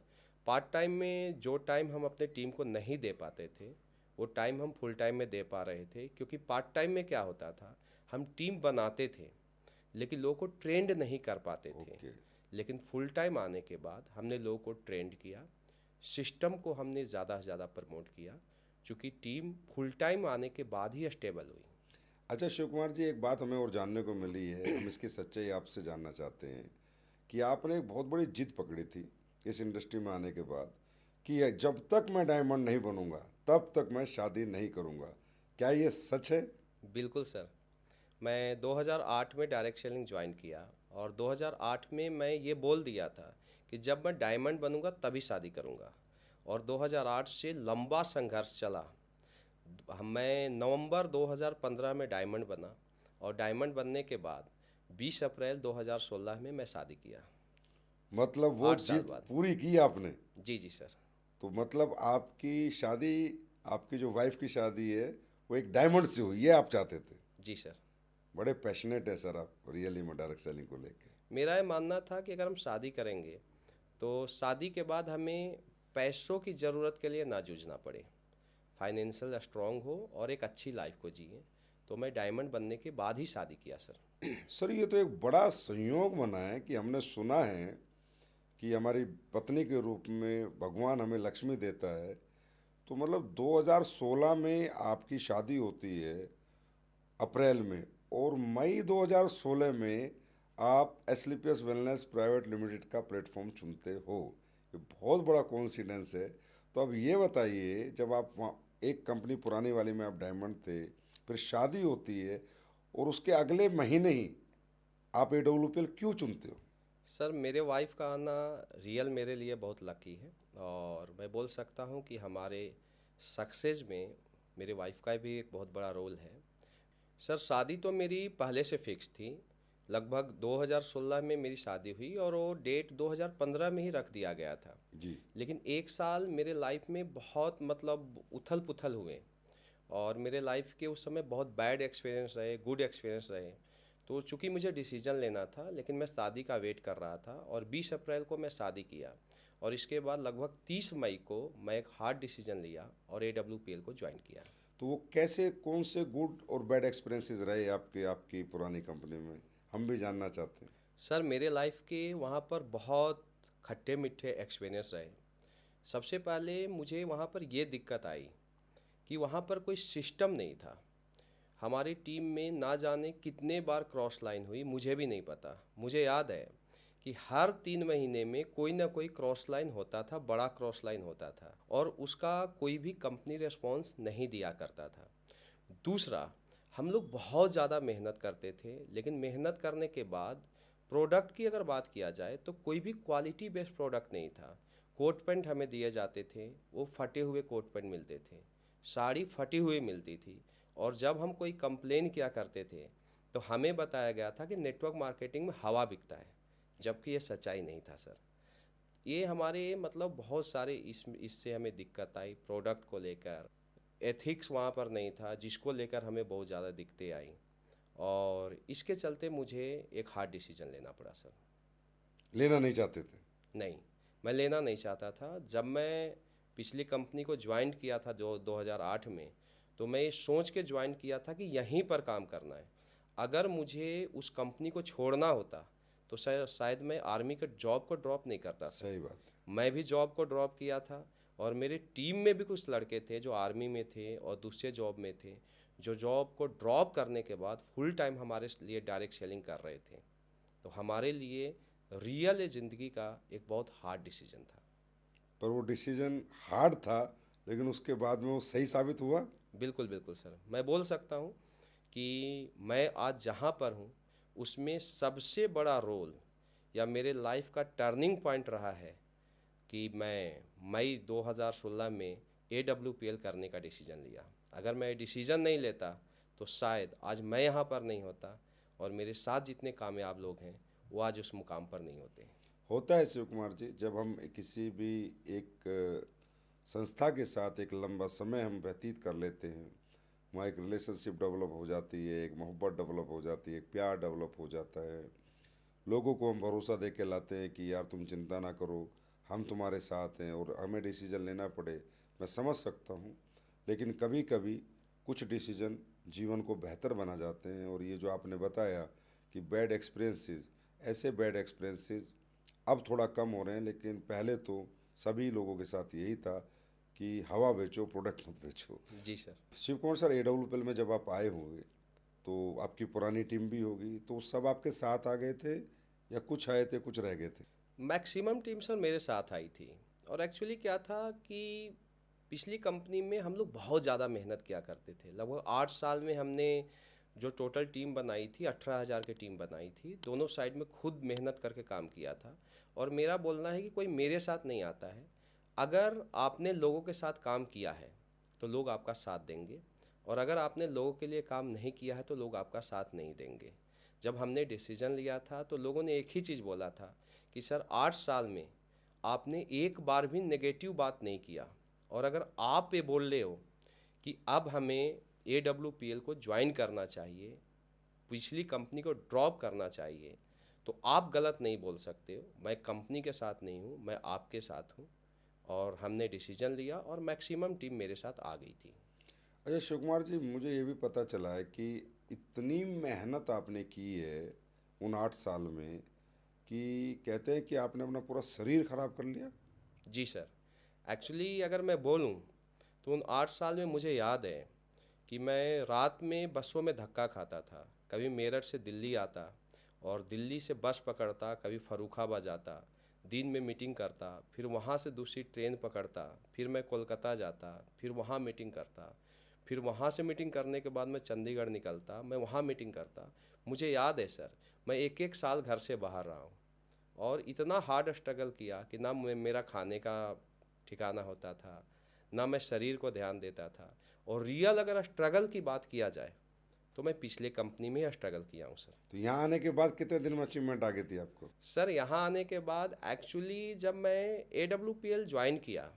पार्ट टाइम में जो टाइम हम अपने टीम को नहीं दे पाते थे, वो टाइम हम फुल टाइम में दे पा रहे थे। क्योंकि पार्ट टाइम में क्या होता था, हम टीम बनाते थे लेकिन लोगों को ट्रेंड नहीं कर पाते थे। ओके। लेकिन फुल टाइम आने के बाद हमने लोगों को ट्रेंड किया, सिस्टम को हमने ज़्यादा से ज़्यादा प्रमोट किया, चूँकि टीम फुल टाइम आने के बाद ही स्टेबल हुई। अच्छा शिव कुमार जी, एक बात हमें और जानने को मिली है, हम इसकी सच्चाई आपसे जानना चाहते हैं कि आपने एक बहुत बड़ी जिद पकड़ी थी इस इंडस्ट्री में आने के बाद, कि जब तक मैं डायमंड नहीं बनूंगा तब तक मैं शादी नहीं करूंगा। क्या ये सच है? बिल्कुल सर। मैं 2008 में डायरेक्ट सेलिंग ज्वाइन किया। और 2008 में मैं ये बोल दिया था कि जब मैं डायमंड बनूंगा तभी शादी करूंगा। और 2008 से लंबा संघर्ष चला। मैं नवंबर 2015 में डायमंड बना। और डायमंड बनने के बाद 20 अप्रैल 2016 में मैं शादी किया। मतलब वो 8 साल जिद बाद। पूरी की आपने? जी जी सर। तो मतलब आपकी शादी, आपकी जो वाइफ की शादी है, वो एक डायमंड से हुई, ये आप चाहते थे? जी सर। बड़े पैशनेट है सर आप रियली में डायरेक्ट सेलिंग को लेके। मेरा ये मानना था कि अगर हम शादी करेंगे तो शादी के बाद हमें पैसों की ज़रूरत के लिए ना जूझना पड़े, फाइनेंशियल स्ट्रांग हो और एक अच्छी लाइफ को जिए। तो मैं डायमंड बनने के बाद ही शादी किया सर। सर, ये तो एक बड़ा संयोग बना है कि हमने सुना है कि हमारी पत्नी के रूप में भगवान हमें लक्ष्मी देता है। तो मतलब 2016 में आपकी शादी होती है अप्रैल में, और मई 2016 में आप एसलीपीएस वेलनेस प्राइवेट लिमिटेड का प्लेटफॉर्म चुनते हो, ये बहुत बड़ा कोइंसिडेंस है। तो अब ये बताइए, जब आप वहाँ एक कंपनी पुरानी वाली में आप डायमंड थे, फिर शादी होती है और उसके अगले महीने ही आप एडब्ल्यूपीएल क्यों चुनते हो? सर, मेरे वाइफ का आना रियल मेरे लिए बहुत लकी है। और मैं बोल सकता हूँ कि हमारे सक्सेस में मेरे वाइफ का भी एक बहुत बड़ा रोल है। सर, शादी तो मेरी पहले से फिक्स थी। लगभग 2016 में मेरी शादी हुई और वो डेट 2015 में ही रख दिया गया था। जी। लेकिन एक साल मेरे लाइफ में बहुत मतलब उथल पुथल हुए, और मेरे लाइफ के उस समय बहुत बैड एक्सपीरियंस रहे, गुड एक्सपीरियंस रहे। तो चूंकि मुझे डिसीजन लेना था, लेकिन मैं शादी का वेट कर रहा था, और 20 अप्रैल को मैं शादी किया। और इसके बाद लगभग 30 मई को मैं एक हार्ड डिसीजन लिया और AWPL को ज्वाइन किया। तो वो कैसे, कौन से गुड और बैड एक्सपीरियंसेस रहे आपके आपकी पुरानी कंपनी में, हम भी जानना चाहते हैं। सर, मेरे लाइफ के वहाँ पर बहुत खट्टे मीठे एक्सपीरियंस रहे। सबसे पहले मुझे वहाँ पर ये दिक्कत आई कि वहाँ पर कोई सिस्टम नहीं था। हमारी टीम में ना जाने कितने बार क्रॉस लाइन हुई, मुझे भी नहीं पता। मुझे याद है कि हर 3 महीने में कोई ना कोई क्रॉस लाइन होता था, बड़ा क्रॉस लाइन होता था, और उसका कोई भी कंपनी रिस्पॉन्स नहीं दिया करता था। दूसरा, हम लोग बहुत ज़्यादा मेहनत करते थे, लेकिन मेहनत करने के बाद प्रोडक्ट की अगर बात किया जाए तो कोई भी क्वालिटी बेस्ड प्रोडक्ट नहीं था। कोट पैंट हमें दिए जाते थे, वो फटे हुए कोट पैंट मिलते थे, साड़ी फटी हुई मिलती थी। और जब हम कोई कंप्लेन किया करते थे तो हमें बताया गया था कि नेटवर्क मार्केटिंग में हवा बिकता है, जबकि ये सच्चाई नहीं था सर। ये हमारे मतलब बहुत सारे इससे हमें दिक्कत आई प्रोडक्ट को लेकर। एथिक्स वहाँ पर नहीं था, जिसको लेकर हमें बहुत ज़्यादा दिक्कतें आई, और इसके चलते मुझे एक हार्ड डिसीजन लेना पड़ा सर। लेना नहीं चाहते थे? नहीं, मैं लेना नहीं चाहता था। जब मैं पिछली कंपनी को ज्वाइन किया था जो 2008 में, तो मैं ये सोच के ज्वाइन किया था कि यहीं पर काम करना है। अगर मुझे उस कंपनी को छोड़ना होता तो शायद मैं आर्मी के जॉब को ड्रॉप नहीं करता सर। सही बात है। मैं भी जॉब को ड्रॉप किया था, और मेरे टीम में भी कुछ लड़के थे जो आर्मी में थे और दूसरे जॉब में थे, जो जॉब को ड्रॉप करने के बाद फुल टाइम हमारे लिए डायरेक्ट सेलिंग कर रहे थे। तो हमारे लिए रियल ज़िंदगी का एक बहुत हार्ड डिसीजन था। पर वो डिसीजन हार्ड था, लेकिन उसके बाद में वो सही साबित हुआ। बिल्कुल बिल्कुल सर, मैं बोल सकता हूँ कि मैं आज जहाँ पर हूँ उसमें सबसे बड़ा रोल या मेरे लाइफ का टर्निंग पॉइंट रहा है कि मैं मई 2016 में AWPL करने का डिसीजन लिया। अगर मैं डिसीजन नहीं लेता तो शायद आज मैं यहाँ पर नहीं होता, और मेरे साथ जितने कामयाब लोग हैं वो आज उस मुकाम पर नहीं होते। होता है शिव कुमार जी, जब हम किसी भी एक संस्था के साथ एक लंबा समय हम व्यतीत कर लेते हैं, वहाँ एक रिलेशनशिप डेवलप हो जाती है, एक मोहब्बत डेवलप हो जाती है, एक प्यार डेवलप हो जाता है। लोगों को हम भरोसा दे के लाते हैं कि यार तुम चिंता ना करो, हम तुम्हारे साथ हैं, और हमें डिसीजन लेना पड़े, मैं समझ सकता हूँ। लेकिन कभी कभी कुछ डिसीजन जीवन को बेहतर बना जाते हैं, और ये जो आपने बताया कि बैड एक्सपीरियंसेस, ऐसे बैड एक्सपीरियंसेस अब थोड़ा कम हो रहे हैं, लेकिन पहले तो सभी लोगों के साथ यही था कि हवा बेचो, प्रोडक्ट मत बेचो। जी sir. Shiv Kumar sir, AWPL में जब आप आए होंगे तो आपकी पुरानी टीम भी होगी, तो सब आपके साथ आ गए थे या कुछ आए थे कुछ रह गए थे? मैक्सिमम टीम सर मेरे साथ आई थी। और एक्चुअली क्या था कि पिछली कंपनी में हम लोग बहुत ज़्यादा मेहनत किया करते थे। लगभग 8 साल में हमने जो टोटल टीम बनाई थी 18,000 की टीम बनाई थी, दोनों साइड में खुद मेहनत करके काम किया था। और मेरा बोलना है कि कोई मेरे साथ नहीं आता है। अगर आपने लोगों के साथ काम किया है तो लोग आपका साथ देंगे, और अगर आपने लोगों के लिए काम नहीं किया है तो लोग आपका साथ नहीं देंगे। जब हमने डिसीजन लिया था तो लोगों ने एक ही चीज़ बोला था कि सर 8 साल में आपने एक बार भी नेगेटिव बात नहीं किया, और अगर आप ये बोल रहे हो कि अब हमें AWPL को ज्वाइन करना चाहिए, पिछली कंपनी को ड्रॉप करना चाहिए, तो आप गलत नहीं बोल सकते हो। मैं कंपनी के साथ नहीं हूँ, मैं आपके साथ हूँ। और हमने डिसीजन लिया और मैक्सिमम टीम मेरे साथ आ गई थी। अच्छा शिव कुमार जी, मुझे ये भी पता चला है कि इतनी मेहनत आपने की है उन 8 साल में, कि कहते हैं कि आपने अपना पूरा शरीर खराब कर लिया। जी सर। एक्चुअली अगर मैं बोलूँ तो उन 8 साल में मुझे याद है कि मैं रात में बसों में धक्का खाता था। कभी मेरठ से दिल्ली आता और दिल्ली से बस पकड़ता, कभी फर्रुखाबाद जाता, दिन में मीटिंग करता, फिर वहाँ से दूसरी ट्रेन पकड़ता, फिर मैं कोलकाता जाता, फिर वहाँ मीटिंग करता, फिर वहाँ से मीटिंग करने के बाद मैं चंडीगढ़ निकलता, मैं वहाँ मीटिंग करता। मुझे याद है सर, मैं एक एक साल घर से बाहर रहा हूँ और इतना हार्ड स्ट्रगल किया कि ना मेरा खाने का ठिकाना होता था, ना मैं शरीर को ध्यान देता था। और रियल अगर स्ट्रगल की बात किया जाए तो मैं पिछले कंपनी में स्ट्रगल किया हूँ सर। तो यहाँ आने के बाद कितने दिन में अचीवमेंट आ गई थी आपको? सर यहाँ आने के बाद एक्चुअली जब मैं AWPL ज्वाइन किया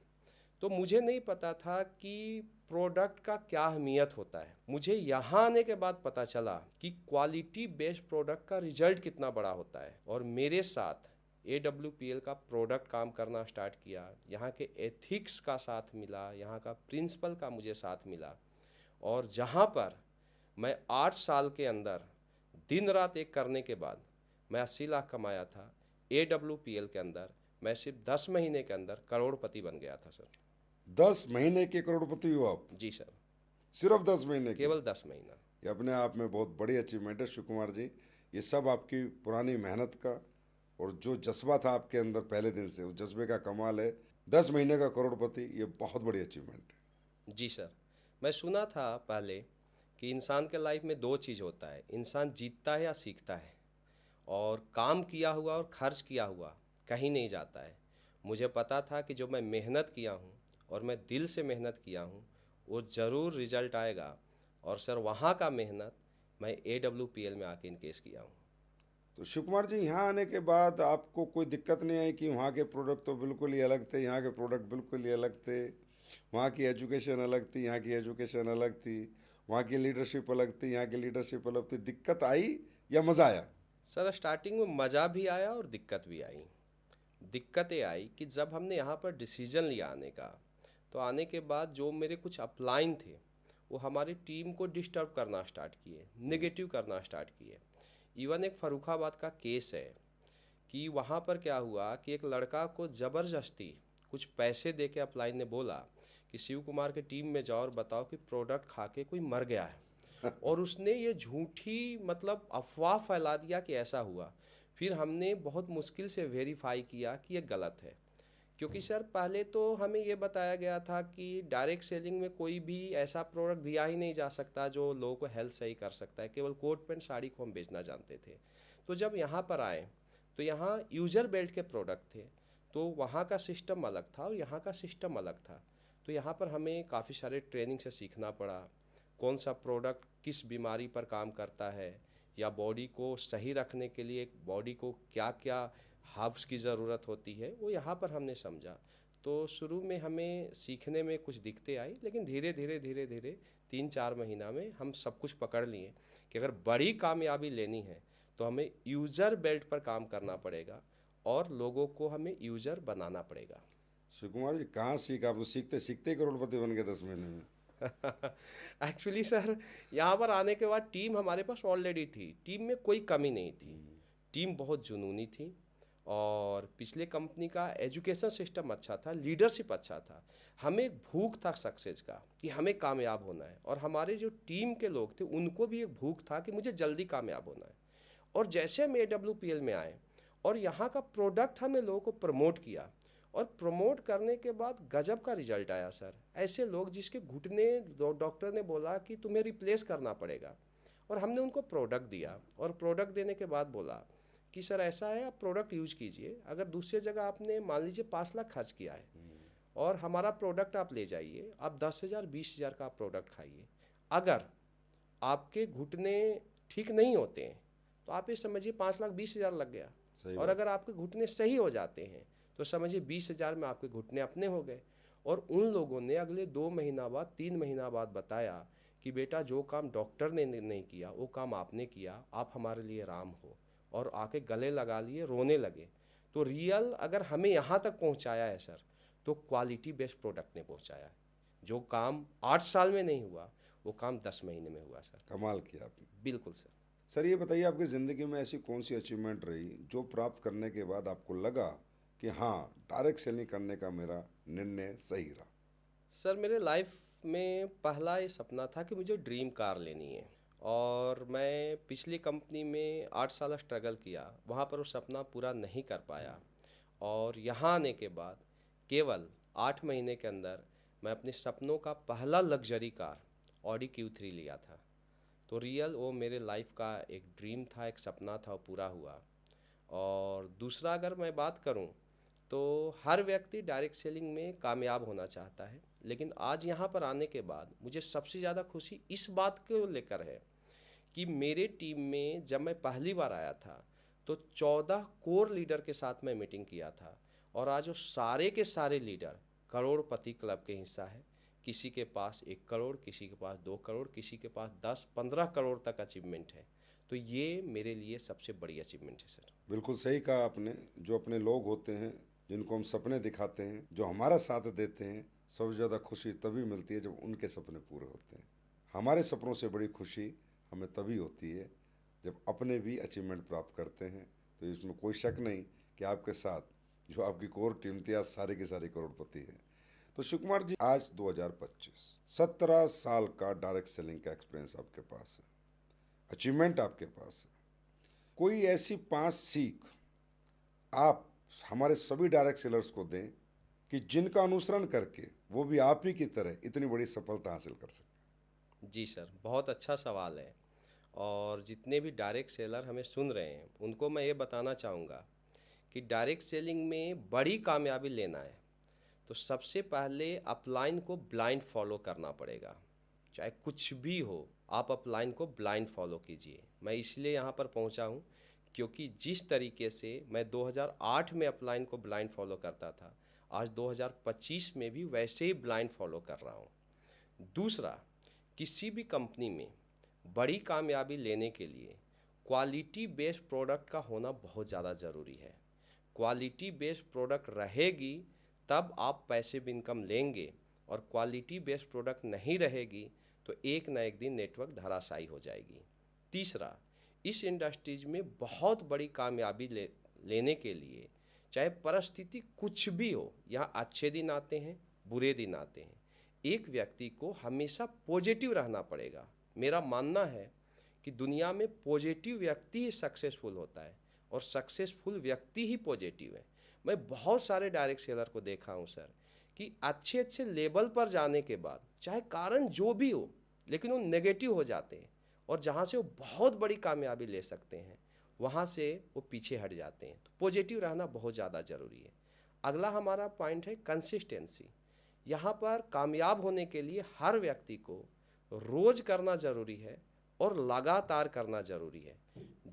तो मुझे नहीं पता था कि प्रोडक्ट का क्या अहमियत होता है। मुझे यहाँ आने के बाद पता चला कि क्वालिटी बेस्ड प्रोडक्ट का रिजल्ट कितना बड़ा होता है। और मेरे साथ AWPL का प्रोडक्ट काम करना स्टार्ट किया, यहाँ के एथिक्स का साथ मिला, यहाँ का प्रिंसिपल का मुझे साथ मिला। और जहाँ पर मैं 8 साल के अंदर दिन रात एक करने के बाद मैं 80 लाख कमाया था, AWPL के अंदर मैं सिर्फ 10 महीने के अंदर करोड़पति बन गया था सर। 10 महीने के करोड़पति हो आप? जी सर, सिर्फ 10 महीने के? केवल 10 महीना। ये अपने आप में बहुत बड़ी अचीवमेंट है शिव कुमार जी। ये सब आपकी पुरानी मेहनत का और जो जज्बा था आपके अंदर पहले दिन से, उस जज्बे का कमाल है। 10 महीने का करोड़पति, ये बहुत बड़ी अचीवमेंट है। जी सर, मैं सुना था पहले कि इंसान के लाइफ में दो चीज़ होता है, इंसान जीतता है या सीखता है। और काम किया हुआ और खर्च किया हुआ कहीं नहीं जाता है। मुझे पता था कि जो मैं मेहनत किया हूँ और मैं दिल से मेहनत किया हूँ वो ज़रूर रिजल्ट आएगा। और सर वहाँ का मेहनत मैं AWPL में आके इनकेस किया हूँ। तो शिव कुमार जी, यहाँ आने के बाद आपको कोई दिक्कत नहीं आई कि वहाँ के प्रोडक्ट तो बिल्कुल ही अलग थे, यहाँ के प्रोडक्ट बिल्कुल ही अलग थे, वहाँ की एजुकेशन अलग थी, यहाँ की एजुकेशन अलग थी, वहाँ की लीडरशिप अलग थी, यहाँ की लीडरशिप अलग थी, दिक्कत आई या मज़ा आया? सर स्टार्टिंग में मज़ा भी आया और दिक्कत भी आई। दिक्कतें आई कि जब हमने यहाँ पर डिसीजन लिया आने का, तो आने के बाद जो मेरे कुछ अपलाइन थे वो हमारी टीम को डिस्टर्ब करना स्टार्ट किए, नेगेटिव करना स्टार्ट किए। इवन एक फर्रुखाबाद का केस है कि वहाँ पर क्या हुआ कि एक लड़का को ज़बरदस्ती कुछ पैसे दे के अपलाइन ने बोला कि शिव कुमार के टीम में जाओ और बताओ कि प्रोडक्ट खा के कोई मर गया है। और उसने ये झूठी मतलब अफवाह फैला दिया कि ऐसा हुआ। फिर हमने बहुत मुश्किल से वेरीफाई किया कि ये गलत है, क्योंकि सर पहले तो हमें ये बताया गया था कि डायरेक्ट सेलिंग में कोई भी ऐसा प्रोडक्ट दिया ही नहीं जा सकता जो लोगों को हेल्थ सही कर सकता है, केवल कोट पैंट साड़ी को हम बेचना जानते थे। तो जब यहाँ पर आए तो यहाँ यूजर बेल्ट के प्रोडक्ट थे, तो वहाँ का सिस्टम अलग था और यहाँ का सिस्टम अलग था। तो यहाँ पर हमें काफ़ी सारे ट्रेनिंग से सीखना पड़ा, कौन सा प्रोडक्ट किस बीमारी पर काम करता है, या बॉडी को सही रखने के लिए बॉडी को क्या क्या हर्ब्स की ज़रूरत होती है, वो यहाँ पर हमने समझा। तो शुरू में हमें सीखने में कुछ दिक्कतें आई, लेकिन धीरे धीरे धीरे धीरे 3-4 महीना में हम सब कुछ पकड़ लिए कि अगर बड़ी कामयाबी लेनी है तो हमें यूज़र बेल्ट पर काम करना पड़ेगा और लोगों को हमें यूज़र बनाना पड़ेगा। शिव कुमार जी, कहाँ सीखा? आप तो सीखते सीखते ही करोड़पति बन गए 10 महीने में। एक्चुअली सर यहाँ पर आने के बाद टीम हमारे पास ऑलरेडी थी, टीम में कोई कमी नहीं थी, टीम बहुत जुनूनी थी। और पिछले कंपनी का एजुकेशन सिस्टम अच्छा था, लीडरशिप अच्छा था, हमें एक भूख था सक्सेस का कि हमें कामयाब होना है। और हमारे जो टीम के लोग थे उनको भी एक भूख था कि मुझे जल्दी कामयाब होना है। और जैसे हम AWPL में आए और यहाँ का प्रोडक्ट हमने लोगों को प्रमोट किया, और प्रमोट करने के बाद गजब का रिजल्ट आया सर। ऐसे लोग जिसके घुटने डॉक्टर ने बोला कि तुम्हें रिप्लेस करना पड़ेगा, और हमने उनको प्रोडक्ट दिया, और प्रोडक्ट देने के बाद बोला कि सर ऐसा है, आप प्रोडक्ट यूज कीजिए, अगर दूसरी जगह आपने मान लीजिए 5 लाख खर्च किया है और हमारा प्रोडक्ट आप ले जाइए, आप 10,000 20,000 का प्रोडक्ट खाइए। अगर आपके घुटने ठीक नहीं होते हैं तो आप ये समझिए 5,20,000 लग गया, और अगर आपके घुटने सही हो जाते हैं तो समझिए 20,000 में आपके घुटने अपने हो गए। और उन लोगों ने अगले 2 महीना बाद 3 महीना बाद बताया कि बेटा जो काम डॉक्टर ने नहीं किया वो काम आपने किया, आप हमारे लिए राम हो, और आके गले लगा लिए, रोने लगे। तो रियल अगर हमें यहाँ तक पहुँचाया है सर, तो क्वालिटी बेस्ड प्रोडक्ट ने पहुँचाया है। जो काम 8 साल में नहीं हुआ वो काम 10 महीने में हुआ सर। कमाल किया आपने। बिल्कुल सर। सर ये बताइए, आपकी ज़िंदगी में ऐसी कौन सी अचीवमेंट रही जो प्राप्त करने के बाद आपको लगा कि हाँ, डायरेक्ट सेलिंग करने का मेरा निर्णय सही रहा? सर मेरे लाइफ में पहला ये सपना था कि मुझे ड्रीम कार लेनी है, और मैं पिछली कंपनी में 8 साल स्ट्रगल किया, वहाँ पर वो सपना पूरा नहीं कर पाया। और यहाँ आने के बाद केवल 8 महीने के अंदर मैं अपने सपनों का पहला लग्जरी कार ऑडी Q3 लिया था। तो रियल वो मेरे लाइफ का एक ड्रीम था, एक सपना था, वो पूरा हुआ। और दूसरा अगर मैं बात करूं तो हर व्यक्ति डायरेक्ट सेलिंग में कामयाब होना चाहता है, लेकिन आज यहाँ पर आने के बाद मुझे सबसे ज़्यादा खुशी इस बात को लेकर है कि मेरे टीम में जब मैं पहली बार आया था तो 14 कोर लीडर के साथ मैं मीटिंग किया था, और आज वो सारे के सारे लीडर करोड़पति क्लब के हिस्सा है। किसी के पास 1 करोड़, किसी के पास 2 करोड़, किसी के पास 10-15 करोड़ तक अचीवमेंट है। तो ये मेरे लिए सबसे बड़ी अचीवमेंट है सर। बिल्कुल सही कहा आपने। जो अपने लोग होते हैं, जिनको हम सपने दिखाते हैं, जो हमारा साथ देते हैं, सबसे ज़्यादा खुशी तभी मिलती है जब उनके सपने पूरे होते हैं। हमारे सपनों से बड़ी खुशी हमें तभी होती है जब अपने भी अचीवमेंट प्राप्त करते हैं। तो इसमें कोई शक नहीं कि आपके साथ जो आपकी कोर टीम थी आज सारी की सारी करोड़पति है। तो शिव कुमार जी, आज 2025, 17 साल का डायरेक्ट सेलिंग का एक्सपीरियंस आपके पास है, अचीवमेंट आपके पास है। कोई ऐसी 5 सीख आप हमारे सभी डायरेक्ट सेलर्स को दें कि जिनका अनुसरण करके वो भी आप ही की तरह इतनी बड़ी सफलता हासिल कर सकें। जी सर, बहुत अच्छा सवाल है। और जितने भी डायरेक्ट सेलर हमें सुन रहे हैं उनको मैं ये बताना चाहूँगा कि डायरेक्ट सेलिंग में बड़ी कामयाबी लेना है तो सबसे पहले अपलाइन को ब्लाइंड फॉलो करना पड़ेगा। चाहे कुछ भी हो, आप अपलाइन को ब्लाइंड फॉलो कीजिए। मैं इसलिए यहाँ पर पहुँचा हूँ क्योंकि जिस तरीके से मैं 2008 में अपलाइन को ब्लाइंड फॉलो करता था, आज 2025 में भी वैसे ही ब्लाइंड फॉलो कर रहा हूँ। दूसरा, किसी भी कंपनी में बड़ी कामयाबी लेने के लिए क्वालिटी बेस्ड प्रोडक्ट का होना बहुत ज़्यादा ज़रूरी है। क्वालिटी बेस्ड प्रोडक्ट रहेगी तब आप पैसिव इनकम लेंगे, और क्वालिटी बेस्ड प्रोडक्ट नहीं रहेगी तो एक ना एक दिन नेटवर्क धराशायी हो जाएगी। तीसरा, इस इंडस्ट्रीज में बहुत बड़ी कामयाबी लेने के लिए चाहे परिस्थिति कुछ भी हो, यहाँ अच्छे दिन आते हैं, बुरे दिन आते हैं, एक व्यक्ति को हमेशा पॉजिटिव रहना पड़ेगा। मेरा मानना है कि दुनिया में पॉजिटिव व्यक्ति ही सक्सेसफुल होता है, और सक्सेसफुल व्यक्ति ही पॉजिटिव है। मैं बहुत सारे डायरेक्ट सेलर को देखा हूँ सर कि अच्छे अच्छे लेवल पर जाने के बाद चाहे कारण जो भी हो, लेकिन वो नेगेटिव हो जाते हैं, और जहाँ से वो बहुत बड़ी कामयाबी ले सकते हैं वहाँ से वो पीछे हट जाते हैं। तो पॉजिटिव रहना बहुत ज़्यादा ज़रूरी है। अगला हमारा पॉइंट है कंसिस्टेंसी। यहाँ पर कामयाब होने के लिए हर व्यक्ति को रोज़ करना ज़रूरी है और लगातार करना ज़रूरी है।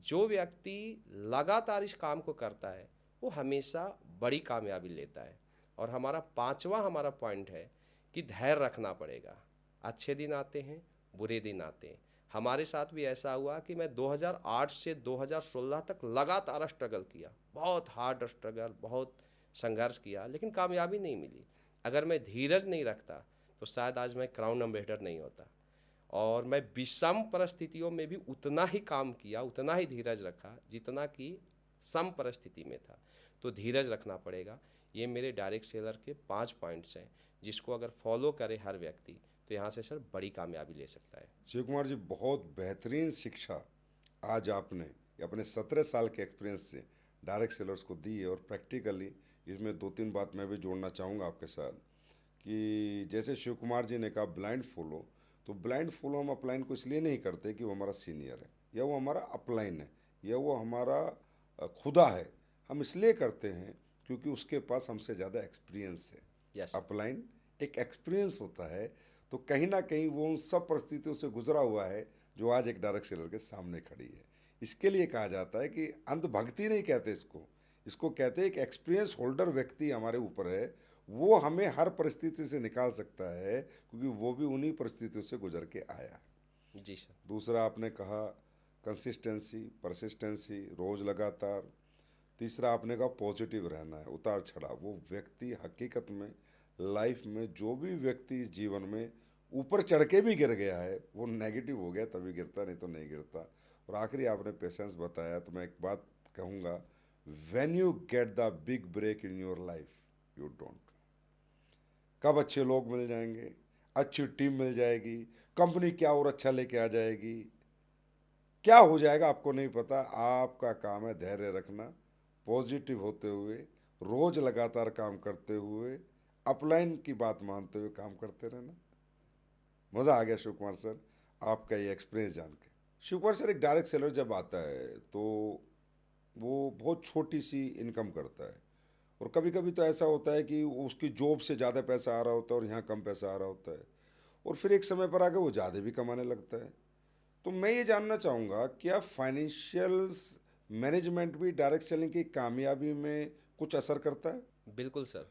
जो व्यक्ति लगातार इस काम को करता है वो हमेशा बड़ी कामयाबी लेता है। और हमारा पांचवा हमारा पॉइंट है कि धैर्य रखना पड़ेगा। अच्छे दिन आते हैं, बुरे दिन आते हैं। हमारे साथ भी ऐसा हुआ कि मैं 2008 से 2016 तक लगातार स्ट्रगल किया, बहुत हार्ड स्ट्रगल, बहुत संघर्ष किया, लेकिन कामयाबी नहीं मिली। अगर मैं धीरज नहीं रखता तो शायद आज मैं क्राउन एम्बेसडर नहीं होता। और मैं विषम परिस्थितियों में भी उतना ही काम किया, उतना ही धीरज रखा जितना कि सम परिस्थिति में था। तो धीरज रखना पड़ेगा। ये मेरे डायरेक्ट सेलर के 5 पॉइंट्स हैं जिसको अगर फॉलो करे हर व्यक्ति तो यहाँ से सर बड़ी कामयाबी ले सकता है। शिव कुमार जी, बहुत बेहतरीन शिक्षा आज आपने अपने 17 साल के एक्सपीरियंस से डायरेक्ट सेलर्स को दी है। और प्रैक्टिकली इसमें 2-3 बात मैं भी जोड़ना चाहूँगा आपके साथ कि जैसे शिव कुमार जी ने कहा ब्लाइंड फॉलो, तो ब्लाइंड फॉलो हम अपलाइन को इसलिए नहीं करते कि वो हमारा सीनियर है या वो हमारा अपलाइन है या वो हमारा खुदा है। हम इसलिए करते हैं क्योंकि उसके पास हमसे ज़्यादा एक्सपीरियंस है। यस। अपलाइन एक एक्सपीरियंस होता है, तो कहीं ना कहीं वो उन सब परिस्थितियों से गुजरा हुआ है जो आज एक डायरेक्ट सेलर के सामने खड़ी है। इसके लिए कहा जाता है कि अंधभक्ति नहीं कहते इसको, इसको कहते हैं एक एक्सपीरियंस होल्डर व्यक्ति हमारे ऊपर है, वो हमें हर परिस्थिति से निकाल सकता है क्योंकि वो भी उन्हीं परिस्थितियों से गुजर के आया है। जी सर। दूसरा आपने कहा कंसिस्टेंसी, परसिस्टेंसी, रोज़ लगातार। तीसरा आपने कहा पॉजिटिव रहना है, उतार चढ़ाव। वो व्यक्ति हकीकत में लाइफ में जो भी व्यक्ति इस जीवन में ऊपर चढ़ के भी गिर गया है वो नेगेटिव हो गया तभी गिरता, नहीं तो नहीं गिरता। और आखिरी आपने पेशेंस बताया, तो मैं एक बात कहूँगा, when you get the big break in your life you don't कब अच्छे लोग मिल जाएंगे, अच्छी टीम मिल जाएगी, कंपनी क्या और अच्छा लेके आ जाएगी, क्या हो जाएगा आपको नहीं पता। आपका काम है धैर्य रखना, पॉजिटिव होते हुए, रोज लगातार काम करते हुए, अपलाइन की बात मानते हुए काम करते रहना। मज़ा आ गया शिव कुमार सर आपका ये एक्सपीरियंस जान के। शिव कुमार सर, एक डायरेक्ट सेलर जब आता है तो वो बहुत छोटी सी इनकम करता है, और कभी कभी तो ऐसा होता है कि उसकी जॉब से ज़्यादा पैसा आ रहा होता है और यहाँ कम पैसा आ रहा होता है, और फिर एक समय पर आके वो ज़्यादा भी कमाने लगता है। तो मैं ये जानना चाहूँगा, क्या फाइनेंशियल मैनेजमेंट भी डायरेक्ट सेलिंग की कामयाबी में कुछ असर करता है? बिल्कुल सर।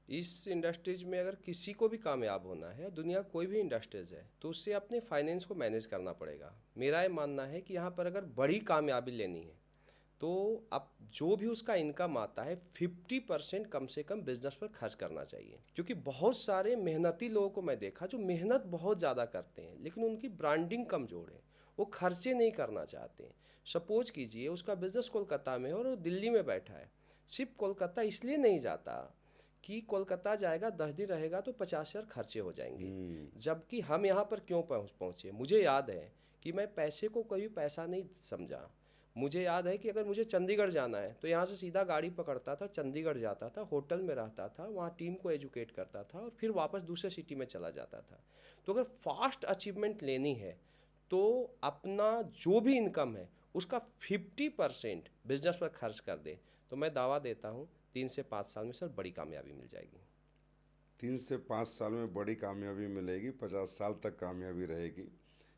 इस इंडस्ट्रीज में अगर किसी को भी कामयाब होना है, दुनिया कोई भी इंडस्ट्रीज है, तो उससे अपने फाइनेंस को मैनेज करना पड़ेगा। मेरा ये मानना है कि यहाँ पर अगर बड़ी कामयाबी लेनी है तो अब जो भी उसका इनकम आता है 50% कम से कम बिजनेस पर खर्च करना चाहिए। क्योंकि बहुत सारे मेहनती लोगों को मैं देखा जो मेहनत बहुत ज़्यादा करते हैं लेकिन उनकी ब्रांडिंग कमज़ोर है, वो खर्चे नहीं करना चाहते। सपोज कीजिए उसका बिजनेस कोलकाता में है और वो दिल्ली में बैठा है, सिर्फ कोलकाता इसलिए नहीं जाता कि कोलकाता जाएगा 10 दिन रहेगा तो 50,000 खर्चे हो जाएंगे, जबकि हम यहाँ पर क्यों पहुँचे। मुझे याद है कि मैं पैसे को कभी पैसा नहीं समझा। मुझे याद है कि अगर मुझे चंडीगढ़ जाना है तो यहाँ से सीधा गाड़ी पकड़ता था, चंडीगढ़ जाता था, होटल में रहता था, वहाँ टीम को एजुकेट करता था और फिर वापस दूसरे सिटी में चला जाता था। तो अगर फास्ट अचीवमेंट लेनी है तो अपना जो भी इनकम है उसका 50% बिजनेस पर खर्च कर दे, तो मैं दावा देता हूँ 3 से 5 साल में सर बड़ी कामयाबी मिल जाएगी। 3 से 5 साल में बड़ी कामयाबी मिलेगी, 50 साल तक कामयाबी रहेगी।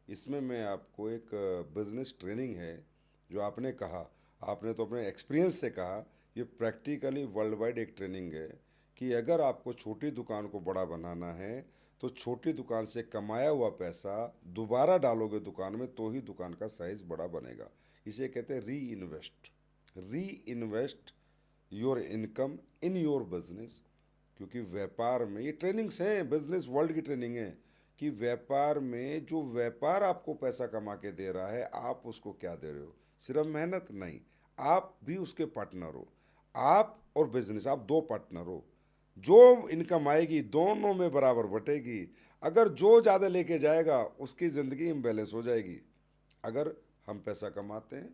इसमें मैं आपको एक बिजनेस ट्रेनिंग है जो आपने कहा, आपने तो अपने एक्सपीरियंस से कहा, ये प्रैक्टिकली वर्ल्ड वाइड एक ट्रेनिंग है कि अगर आपको छोटी दुकान को बड़ा बनाना है तो छोटी दुकान से कमाया हुआ पैसा दोबारा डालोगे दुकान में तो ही दुकान का साइज बड़ा बनेगा। इसे कहते हैं री इन्वेस्ट। री invest your income in your business. क्योंकि व्यापार में ये ट्रेनिंग्स हैं, बिजनेस वर्ल्ड की ट्रेनिंग है कि व्यापार में जो व्यापार आपको पैसा कमा के दे रहा है आप उसको क्या दे रहे हो। सिर्फ मेहनत नहीं, आप भी उसके पार्टनर हो। आप और बिजनेस, आप दो पार्टनर हो। जो इनकम आएगी दोनों में बराबर बटेगी। अगर जो ज़्यादा लेके जाएगा उसकी ज़िंदगी इम्बैलेंस हो जाएगी। अगर हम पैसा कमाते हैं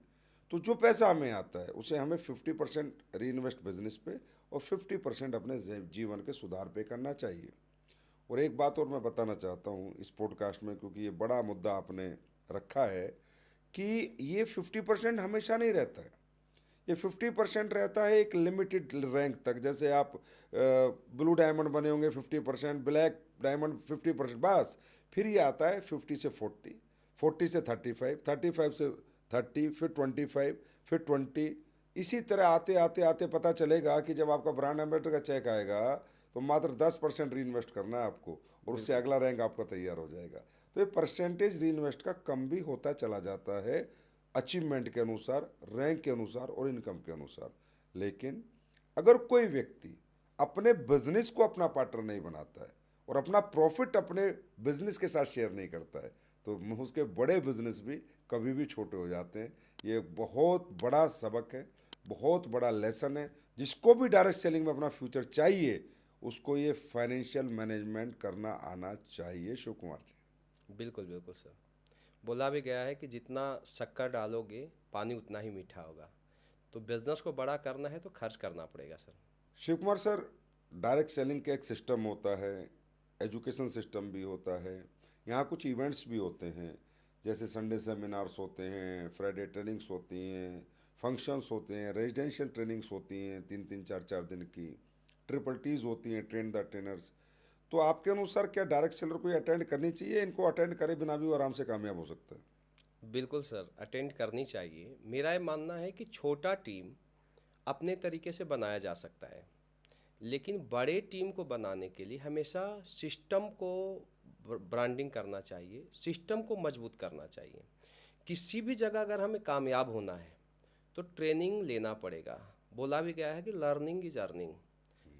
तो जो पैसा हमें आता है उसे हमें 50% री इन्वेस्ट बिजनेस पे और 50% अपने जीवन के सुधार पे करना चाहिए। और एक बात और मैं बताना चाहता हूँ इस पॉडकास्ट में, क्योंकि ये बड़ा मुद्दा आपने रखा है, कि ये 50% हमेशा नहीं रहता है। ये 50% रहता है एक लिमिटेड रैंक तक। जैसे आप ब्लू डायमंड बने होंगे 50%, ब्लैक डायमंड 50%, बस। फिर ये आता है 50 से 40, 40 से 35, 35 से 30, फिर 25, फिर 20। इसी तरह आते आते आते पता चलेगा कि जब आपका ब्रांड एम्बेसडर का चेक आएगा तो मात्र 10% री इन्वेस्ट करना है आपको, और उससे अगला रैंक आपका तैयार हो जाएगा। तो ये परसेंटेज री इन्वेस्ट का कम भी होता चला जाता है अचीवमेंट के अनुसार, रैंक के अनुसार और इनकम के अनुसार। लेकिन अगर कोई व्यक्ति अपने बिजनेस को अपना पार्टनर नहीं बनाता है और अपना प्रॉफिट अपने बिजनेस के साथ शेयर नहीं करता है तो उसके बड़े बिजनेस भी कभी भी छोटे हो जाते हैं। ये बहुत बड़ा सबक है, बहुत बड़ा लेसन है। जिसको भी डायरेक्ट सेलिंग में अपना फ्यूचर चाहिए उसको ये फाइनेंशियल मैनेजमेंट करना आना चाहिए। शिव कुमार जी। बिल्कुल बिल्कुल सर। बोला भी गया है कि जितना शक्कर डालोगे पानी उतना ही मीठा होगा। तो बिजनेस को बड़ा करना है तो खर्च करना पड़ेगा sir. Shiv Kumar sir, direct selling का एक सिस्टम होता है, एजुकेशन सिस्टम भी होता है, यहाँ कुछ इवेंट्स भी होते हैं, जैसे संडे सेमिनार्स होते हैं, फ्राइडे ट्रेनिंग्स होती हैं, फंक्शंस होते हैं, रेजिडेंशियल ट्रेनिंग्स होती हैं 3-3, 4-4 दिन की, ट्रिपल टीज होती हैं, ट्रेन द ट्रेनर्स। तो आपके अनुसार क्या डायरेक्ट सेलर को अटेंड करनी चाहिए? इनको अटेंड करे बिना भी वो आराम से कामयाब हो सकता है? बिल्कुल सर, अटेंड करनी चाहिए। मेरा ये मानना है कि छोटा टीम अपने तरीके से बनाया जा सकता है, लेकिन बड़े टीम को बनाने के लिए हमेशा सिस्टम को ब्रांडिंग करना चाहिए, सिस्टम को मजबूत करना चाहिए। किसी भी जगह अगर हमें कामयाब होना है तो ट्रेनिंग लेना पड़ेगा। बोला भी गया है कि लर्निंग इज अर्निंग।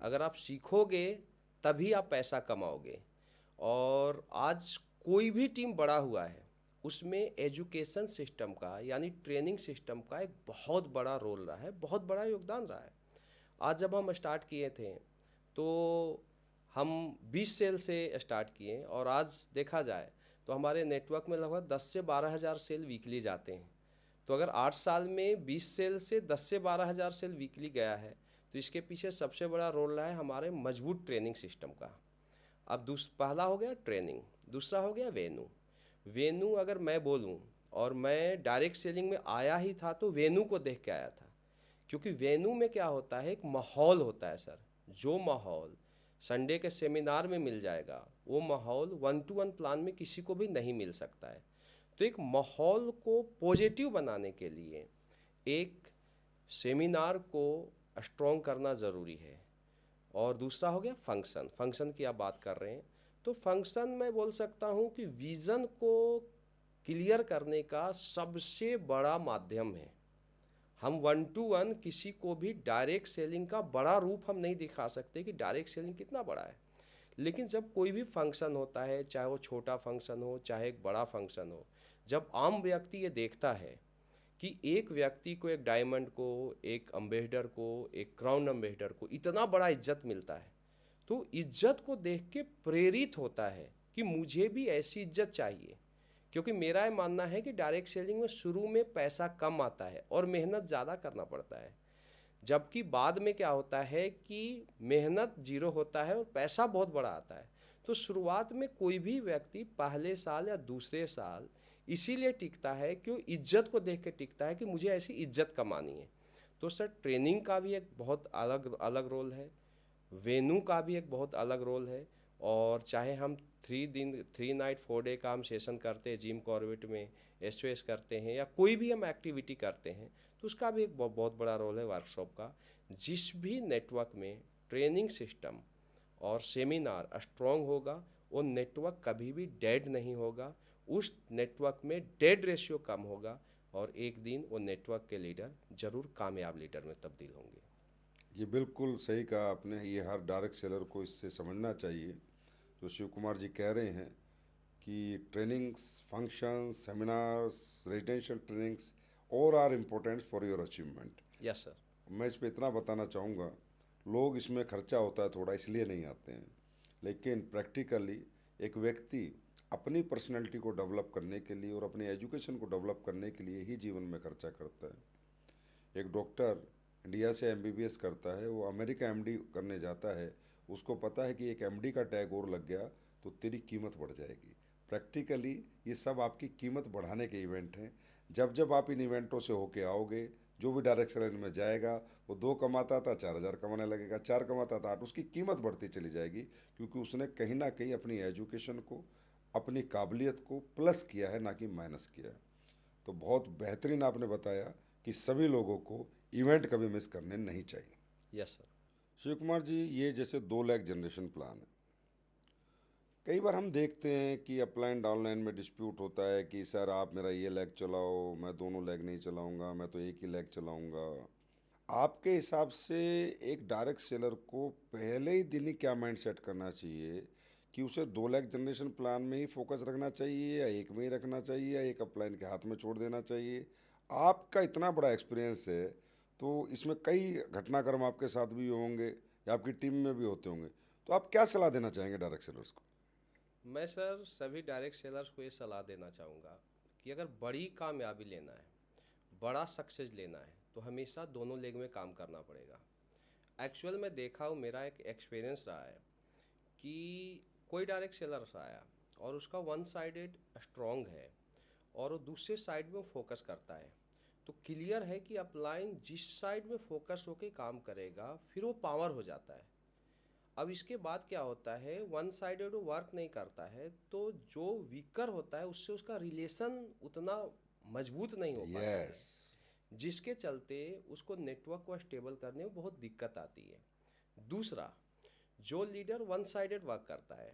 अगर आप सीखोगे तभी आप पैसा कमाओगे। और आज कोई भी टीम बड़ा हुआ है उसमें एजुकेशन सिस्टम का यानी ट्रेनिंग सिस्टम का एक बहुत बड़ा रोल रहा है, बहुत बड़ा योगदान रहा है। आज जब हम स्टार्ट किए थे तो हम 20 सेल से स्टार्ट किए और आज देखा जाए तो हमारे नेटवर्क में लगभग 10 से 12 हज़ार सेल वीकली जाते हैं। तो अगर 8 साल में 20 सेल से 10 से 12 हज़ार सेल वीकली गया है, तो इसके पीछे सबसे बड़ा रोल रहा है हमारे मजबूत ट्रेनिंग सिस्टम का। अब पहला हो गया ट्रेनिंग, दूसरा हो गया वेन्यू। वेन्यू अगर मैं बोलूँ, और मैं डायरेक्ट सेलिंग में आया ही था तो वेन्यू को देख के आया था, क्योंकि वेन्यू में क्या होता है, एक माहौल होता है सर। जो माहौल संडे के सेमिनार में मिल जाएगा, वो माहौल 1-to-1 प्लान में किसी को भी नहीं मिल सकता है। तो एक माहौल को पॉजिटिव बनाने के लिए एक सेमिनार को स्ट्रॉन्ग करना ज़रूरी है। और दूसरा हो गया फंक्शन। फंक्शन की आप बात कर रहे हैं, तो फंक्शन मैं बोल सकता हूँ कि विज़न को क्लियर करने का सबसे बड़ा माध्यम है। हम 1-to-1 किसी को भी डायरेक्ट सेलिंग का बड़ा रूप हम नहीं दिखा सकते कि डायरेक्ट सेलिंग कितना बड़ा है, लेकिन जब कोई भी फंक्शन होता है, चाहे वो छोटा फंक्शन हो चाहे एक बड़ा फंक्शन हो, जब आम व्यक्ति ये देखता है कि एक व्यक्ति को, एक डायमंड को, एक अम्बेसडर को, एक क्राउन अम्बेसडर को इतना बड़ा इज्जत मिलता है, तो इज्जत को देख के प्रेरित होता है कि मुझे भी ऐसी इज्जत चाहिए। क्योंकि मेरा ये मानना है कि डायरेक्ट सेलिंग में शुरू में पैसा कम आता है और मेहनत ज़्यादा करना पड़ता है, जबकि बाद में क्या होता है कि मेहनत जीरो होता है और पैसा बहुत बड़ा आता है। तो शुरुआत में कोई भी व्यक्ति पहले साल या दूसरे साल इसीलिए टिकता है कि वो इज्जत को देख के टिकता है कि मुझे ऐसी इज्जत कमानी है। तो सर ट्रेनिंग का भी एक बहुत अलग अलग रोल है, वेन्यू का भी एक बहुत अलग रोल है। और चाहे हम 3 नाइट 4 डे का हम सेशन करते हैं जिम कॉर्बेट में, एसओएस करते हैं, या कोई भी हम एक्टिविटी करते हैं, तो उसका भी एक बहुत बड़ा रोल है वर्कशॉप का। जिस भी नेटवर्क में ट्रेनिंग सिस्टम और सेमिनार स्ट्रॉन्ग होगा, वो नेटवर्क कभी भी डेड नहीं होगा। उस नेटवर्क में डेड रेशियो कम होगा और एक दिन वो नेटवर्क के लीडर जरूर कामयाब लीडर में तब्दील होंगे। ये बिल्कुल सही कहा आपने। ये हर डायरेक्ट सेलर को इससे समझना चाहिए जो शिव कुमार जी कह रहे हैं कि trainings, functions, seminars, residential trainings और are important for your achievement. Yes sir. मैं इस पे इतना बताना चाहूँगा, लोग इसमें खर्चा होता है थोड़ा इसलिए नहीं आते हैं, लेकिन प्रैक्टिकली एक व्यक्ति अपनी पर्सनैलिटी को डेवलप करने के लिए और अपनी एजुकेशन को डेवलप करने के लिए ही जीवन में खर्चा करता है। एक डॉक्टर इंडिया से एमबीबीएस करता है, वो अमेरिका एमडी करने जाता है, उसको पता है कि एक एमडी का टैग और लग गया तो तेरी कीमत बढ़ जाएगी। प्रैक्टिकली ये सब आपकी कीमत बढ़ाने के इवेंट हैं। जब जब आप इन इवेंटों से होके आओगे, जो भी डायरेक्ट सेलिंग में जाएगा वो 2 कमाता था 4,000 कमाने लगेगा, 4 कमाता था 8, उसकी कीमत बढ़ती चली जाएगी, क्योंकि उसने कहीं ना कहीं अपनी एजुकेशन को, अपनी काबिलियत को प्लस किया है, ना कि माइनस किया है। तो बहुत बेहतरीन आपने बताया कि सभी लोगों को इवेंट कभी मिस करने नहीं चाहिए। Yes sir. शिव कुमार जी, ये जैसे 2 लाख जनरेशन प्लान है, कई बार हम देखते हैं कि अपलाइन डाउनलाइन में डिस्प्यूट होता है कि सर आप मेरा ये लेग चलाओ, मैं दोनों लेग नहीं चलाऊंगा, मैं तो एक ही लेग चलाऊंगा। आपके हिसाब से एक डायरेक्ट सेलर को पहले ही दिन ही क्या माइंड सेट करना चाहिए कि उसे 2 लाख जनरेशन प्लान में ही फोकस रखना चाहिए, या एक में ही रखना चाहिए, या एक अपलाइन के हाथ में छोड़ देना चाहिए? आपका इतना बड़ा एक्सपीरियंस है, तो इसमें कई घटनाक्रम आपके साथ भी होंगे या आपकी टीम में भी होते होंगे, तो आप क्या सलाह देना चाहेंगे डायरेक्ट सेलर्स को? मैं सर सभी डायरेक्ट सेलर्स को ये सलाह देना चाहूँगा कि अगर बड़ी कामयाबी लेना है, बड़ा सक्सेस लेना है, तो हमेशा दोनों लेग में काम करना पड़ेगा। एक्चुअल में देखा हूँ, मेरा एक एक्सपीरियंस रहा है कि कोई डायरेक्ट सेलर आया और उसका वन साइडेड स्ट्रॉन्ग है और वो दूसरे साइड में फोकस करता है, तो क्लियर है कि अपलाइन जिस साइड में फोकस होके काम करेगा फिर वो पावर हो जाता है। अब इसके बाद क्या होता है, वन साइडेड वो वर्क नहीं करता है, तो जो वीकर होता है उससे उसका रिलेशन उतना मजबूत नहीं हो पाता है, यस। जिसके चलते उसको नेटवर्क को स्टेबल करने में बहुत दिक्कत आती है। दूसरा, जो लीडर वन साइडेड वर्क करता है,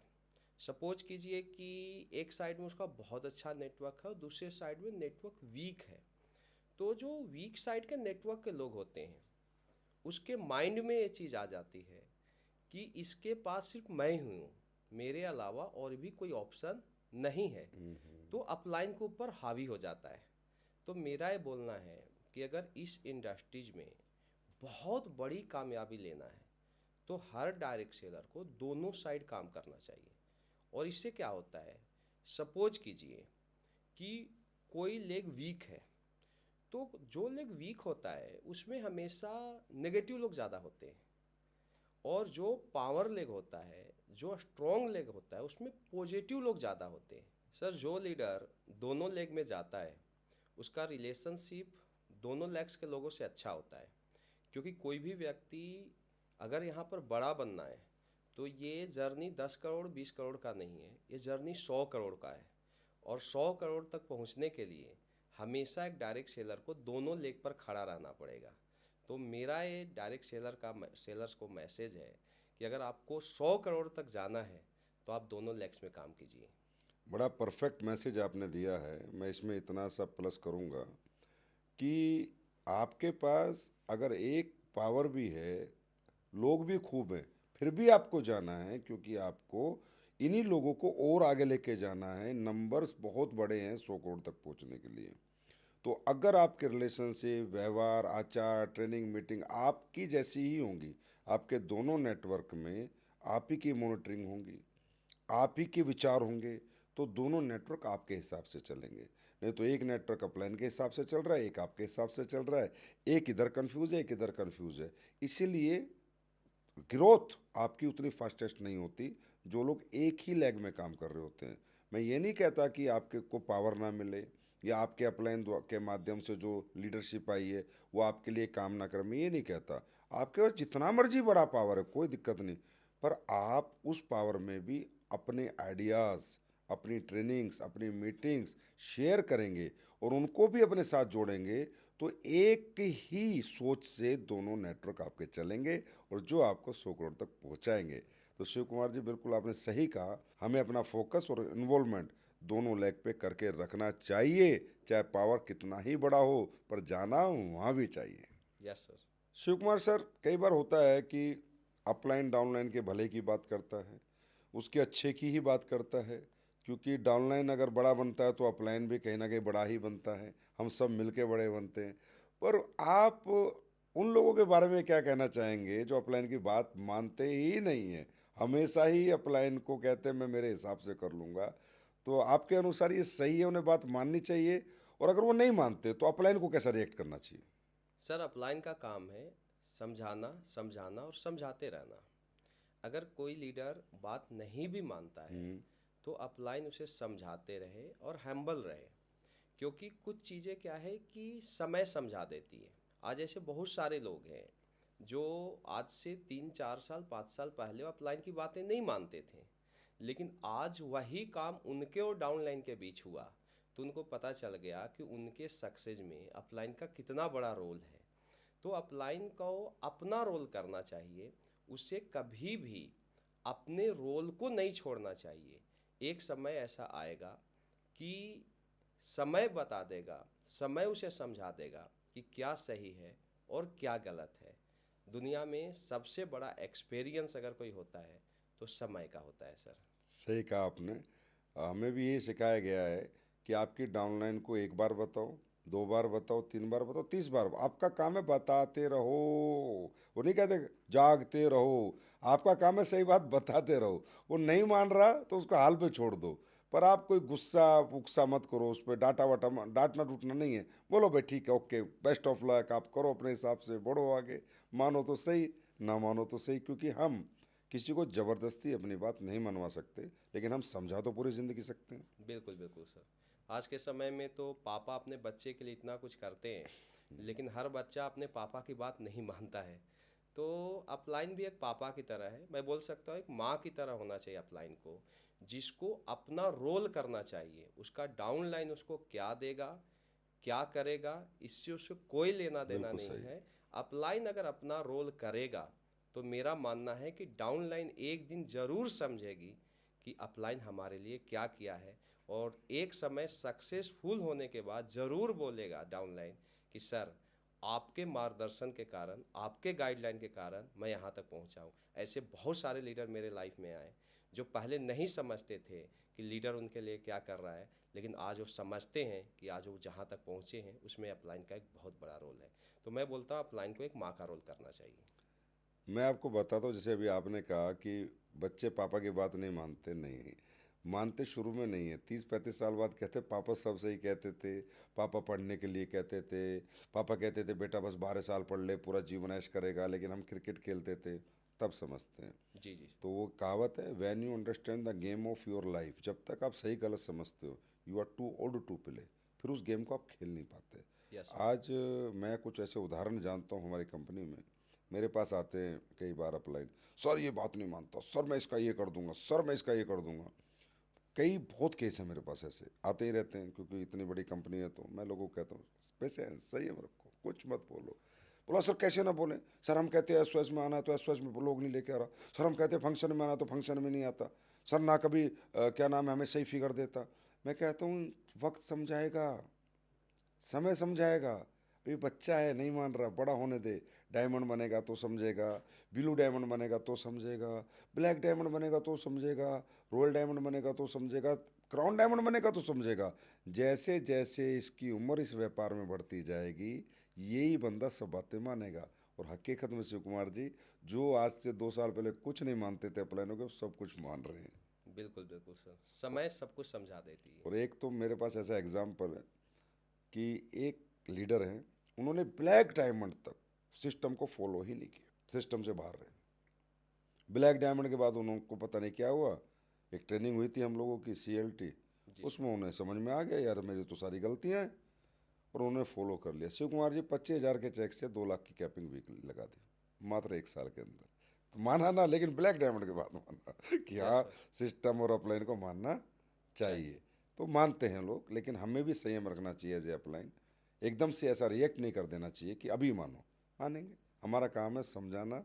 सपोज कीजिए कि एक साइड में उसका बहुत अच्छा नेटवर्क है और दूसरे साइड में नेटवर्क वीक है, तो जो वीक साइड के नेटवर्क के लोग होते हैं उसके माइंड में ये चीज़ आ जाती है कि इसके पास सिर्फ मैं हूँ, मेरे अलावा और भी कोई ऑप्शन नहीं है, तो अपलाइन के ऊपर हावी हो जाता है। तो मेरा ये बोलना है कि अगर इस इंडस्ट्रीज में बहुत बड़ी कामयाबी लेना है तो हर डायरेक्ट सेलर को दोनों साइड काम करना चाहिए। और इससे क्या होता है सपोज कीजिए कि कोई लेग वीक है, तो जो लेग वीक होता है उसमें हमेशा नेगेटिव लोग ज़्यादा होते हैं, और जो पावर लेग होता है, जो स्ट्रॉन्ग लेग होता है, उसमें पॉजिटिव लोग ज़्यादा होते हैं। सर, जो लीडर दोनों लेग में जाता है उसका रिलेशनशिप दोनों लेग्स के लोगों से अच्छा होता है, क्योंकि कोई भी व्यक्ति अगर यहाँ पर बड़ा बनना है तो ये जर्नी 10 करोड़ 20 करोड़ का नहीं है, ये जर्नी 100 करोड़ का है। और 100 करोड़ तक पहुँचने के लिए हमेशा एक डायरेक्ट सेलर को दोनों लेग पर खड़ा रहना पड़ेगा। तो मेरा ये डायरेक्ट सेलर्स को मैसेज है कि अगर आपको 100 करोड़ तक जाना है तो आप दोनों लेग्स में काम कीजिए। बड़ा परफेक्ट मैसेज आपने दिया है। मैं इसमें इतना सा प्लस करूँगा कि आपके पास अगर एक पावर भी है, लोग भी खूब हैं, फिर भी आपको जाना है, क्योंकि आपको इन्हीं लोगों को और आगे लेके जाना है। नंबर्स बहुत बड़े हैं 100 करोड़ तक पहुंचने के लिए। तो अगर आपके रिलेशनशिप, व्यवहार, आचार, ट्रेनिंग, मीटिंग आपकी जैसी ही होंगी, आपके दोनों नेटवर्क में आप ही की मॉनिटरिंग होंगी, आप ही के विचार होंगे, तो दोनों नेटवर्क आपके हिसाब से चलेंगे। नहीं तो एक नेटवर्क अपलाइन के हिसाब से चल रहा है, एक आपके हिसाब से चल रहा है, एक इधर कंफ्यूज है, एक इधर कंफ्यूज है। इसीलिए ग्रोथ आपकी उतनी फास्टेस्ट नहीं होती जो लोग एक ही लेग में काम कर रहे होते हैं। मैं ये नहीं कहता कि आपके को पावर ना मिले या आपके अपलाइन के माध्यम से जो लीडरशिप आई है वो आपके लिए काम ना करे, मैं ये नहीं कहता। आपके पास जितना मर्जी बड़ा पावर है, कोई दिक्कत नहीं, पर आप उस पावर में भी अपने आइडियाज़, अपनी ट्रेनिंग्स, अपनी मीटिंग्स शेयर करेंगे और उनको भी अपने साथ जोड़ेंगे, तो एक ही सोच से दोनों नेटवर्क आपके चलेंगे और जो आपको 100 करोड़ तक पहुंचाएंगे। तो शिव कुमार जी, बिल्कुल आपने सही कहा, हमें अपना फोकस और इन्वॉल्वमेंट दोनों लेग पे करके रखना चाहिए, चाहे पावर कितना ही बड़ा हो, पर जाना वहाँ भी चाहिए। Yes sir. Shiv Kumar sir, कई बार होता है कि अपलाइन डाउनलाइन के भले की बात करता है, उसके अच्छे की ही बात करता है, क्योंकि डाउनलाइन अगर बड़ा बनता है तो अपलाइन भी कहीं ना कहीं बड़ा ही बनता है, हम सब मिलके बड़े बनते हैं। पर आप उन लोगों के बारे में क्या कहना चाहेंगे जो अपलाइन की बात मानते ही नहीं है, हमेशा ही अपलाइन को कहते हैं मैं मेरे हिसाब से कर लूँगा? तो आपके अनुसार ये सही है, उन्हें बात माननी चाहिए? और अगर वो नहीं मानते तो अपलाइन को कैसा रिएक्ट करना चाहिए? सर, अपलाइन का काम है समझाना, समझाना और समझाते रहना। अगर कोई लीडर बात नहीं भी मानता है तो अपलाइन उसे समझाते रहे और हम्बल रहे, क्योंकि कुछ चीज़ें क्या है कि समय समझा देती है। आज ऐसे बहुत सारे लोग हैं जो आज से 3 4 साल 5 साल पहले अपलाइन की बातें नहीं मानते थे, लेकिन आज वही काम उनके और डाउनलाइन के बीच हुआ तो उनको पता चल गया कि उनके सक्सेस में अपलाइन का कितना बड़ा रोल है। तो अपलाइन को अपना रोल करना चाहिए, उसे कभी भी अपने रोल को नहीं छोड़ना चाहिए। एक समय ऐसा आएगा कि समय बता देगा, समय उसे समझा देगा कि क्या सही है और क्या गलत है। दुनिया में सबसे बड़ा एक्सपीरियंस अगर कोई होता है तो समय का होता है सर। सही कहा आपने। हमें भी ये सिखाया गया है कि आपकी डाउनलाइन को एक बार बताओ, 2 बार बताओ, 3 बार बताओ, 30 बार, आपका काम है बताते रहो। वो नहीं कहते जागते रहो, आपका काम है सही बात बताते रहो। वो नहीं मान रहा तो उसको हाल पे छोड़ दो, पर आप कोई गुस्सा उक्सा मत करो उस पर, डांटा वाटा डांटना टूटना नहीं है। बोलो भाई ठीक है, ओके, बेस्ट ऑफ लक, आप करो अपने हिसाब से, बढ़ो आगे, मानो तो सही, ना मानो तो सही, क्योंकि हम किसी को ज़बरदस्ती अपनी बात नहीं मनवा सकते, लेकिन हम समझा तो पूरी ज़िंदगी सकते हैं। बिल्कुल बिल्कुल सर। आज के समय में तो पापा अपने बच्चे के लिए इतना कुछ करते हैं, लेकिन हर बच्चा अपने पापा की बात नहीं मानता है। तो अपलाइन भी एक पापा की तरह है, मैं बोल सकता हूँ एक माँ की तरह होना चाहिए अपलाइन को, जिसको अपना रोल करना चाहिए। उसका डाउनलाइन उसको क्या देगा, क्या करेगा, इससे उसको कोई लेना देना बिल्कुल नहीं सही। है। अपलाइन अगर अपना रोल करेगा तो मेरा मानना है कि डाउनलाइन एक दिन ज़रूर समझेगी कि अपलाइन हमारे लिए क्या किया है, और एक समय सक्सेसफुल होने के बाद ज़रूर बोलेगा डाउनलाइन कि सर, आपके मार्गदर्शन के कारण, आपके गाइडलाइन के कारण मैं यहाँ तक पहुँचा हूँ। ऐसे बहुत सारे लीडर मेरे लाइफ में आए जो पहले नहीं समझते थे कि लीडर उनके लिए क्या कर रहा है, लेकिन आज वो समझते हैं कि आज वो जहाँ तक पहुँचे हैं उसमें अपलाइन का एक बहुत बड़ा रोल है। तो मैं बोलता हूँ अपलाइन को एक माँ का रोल करना चाहिए। मैं आपको बताता हूँ, जैसे अभी आपने कहा कि बच्चे पापा की बात नहीं मानते, नहीं, मानते शुरू में नहीं है, 30-35 साल बाद कहते पापा सब सही कहते थे, पापा पढ़ने के लिए कहते थे, पापा कहते थे बेटा बस 12 साल पढ़ ले पूरा जीवन ऐश करेगा, लेकिन हम क्रिकेट खेलते थे, तब समझते हैं। जी जी। तो वो कहावत है, when you understand the game of your life, जब तक आप सही गलत समझते हो, you are too old to play, फिर उस गेम को आप खेल नहीं पाते। यस। आज मैं कुछ ऐसे उदाहरण जानता हूँ हमारी कंपनी में, मेरे पास आते हैं कई बार अपलाइन, सर ये बात नहीं मानता, सर मैं इसका ये कर दूंगा, सर मैं इसका ये कर दूंगा। कई बहुत केस है मेरे पास ऐसे आते ही रहते हैं, क्योंकि इतनी बड़ी कंपनी है। तो मैं लोगों को कहता हूँ पेशेंस संयम रखो, कुछ मत बोलो। बोला सर कैसे ना बोलें, सर हम कहते हैं एस में आना है तो एस में लोग नहीं लेके आ रहा, सर हम कहते हैं फंक्शन में आना तो फंक्शन में नहीं आता, सर ना कभी क्या नाम है हमें सही फिगर देता। मैं कहता हूँ वक्त समझाएगा, समय समझाएगा, अभी बच्चा है नहीं मान रहा, बड़ा होने दे, डायमंड बनेगा तो समझेगा, ब्लू डायमंड बनेगा तो समझेगा, ब्लैक डायमंड बनेगा तो समझेगा, रॉयल डायमंड बनेगा तो समझेगा, क्राउन डायमंड बनेगा तो समझेगा। जैसे जैसे इसकी उम्र इस व्यापार में बढ़ती जाएगी, यही बंदा सब बातें मानेगा। और हकीकत में शिव कुमार जी, जो आज से 2 साल पहले कुछ नहीं मानते थे प्लानों के, सब कुछ मान रहे हैं। बिल्कुल बिल्कुल सर, समय सब कुछ समझा देती है। और एक तो मेरे पास ऐसा एग्जाम्पल है कि एक लीडर हैं, उन्होंने ब्लैक डायमंड तक सिस्टम को फॉलो ही नहीं किया, सिस्टम से बाहर रहे। ब्लैक डायमंड के बाद उनको पता नहीं क्या हुआ, एक ट्रेनिंग हुई थी हम लोगों की CLT, जी सर। उसमें उन्हें समझ में आ गया यार मेरी तो सारी गलतियां हैं, और उन्होंने फॉलो कर लिया। शिव कुमार जी 25,000 के चेक से 2 लाख की कैपिंग भी लगा दी मात्र 1 साल के अंदर। तो माना ना, लेकिन ब्लैक डायमंड के बाद माना कि यस हाँ सर। सिस्टम और अपलाइन को मानना चाहिए। तो मानते हैं लोग, लेकिन हमें भी संयम रखना चाहिए एज ए अपलाइन। एकदम से ऐसा रिएक्ट नहीं कर देना चाहिए कि अभी मानो, मानेंगे। हमारा काम है समझाना,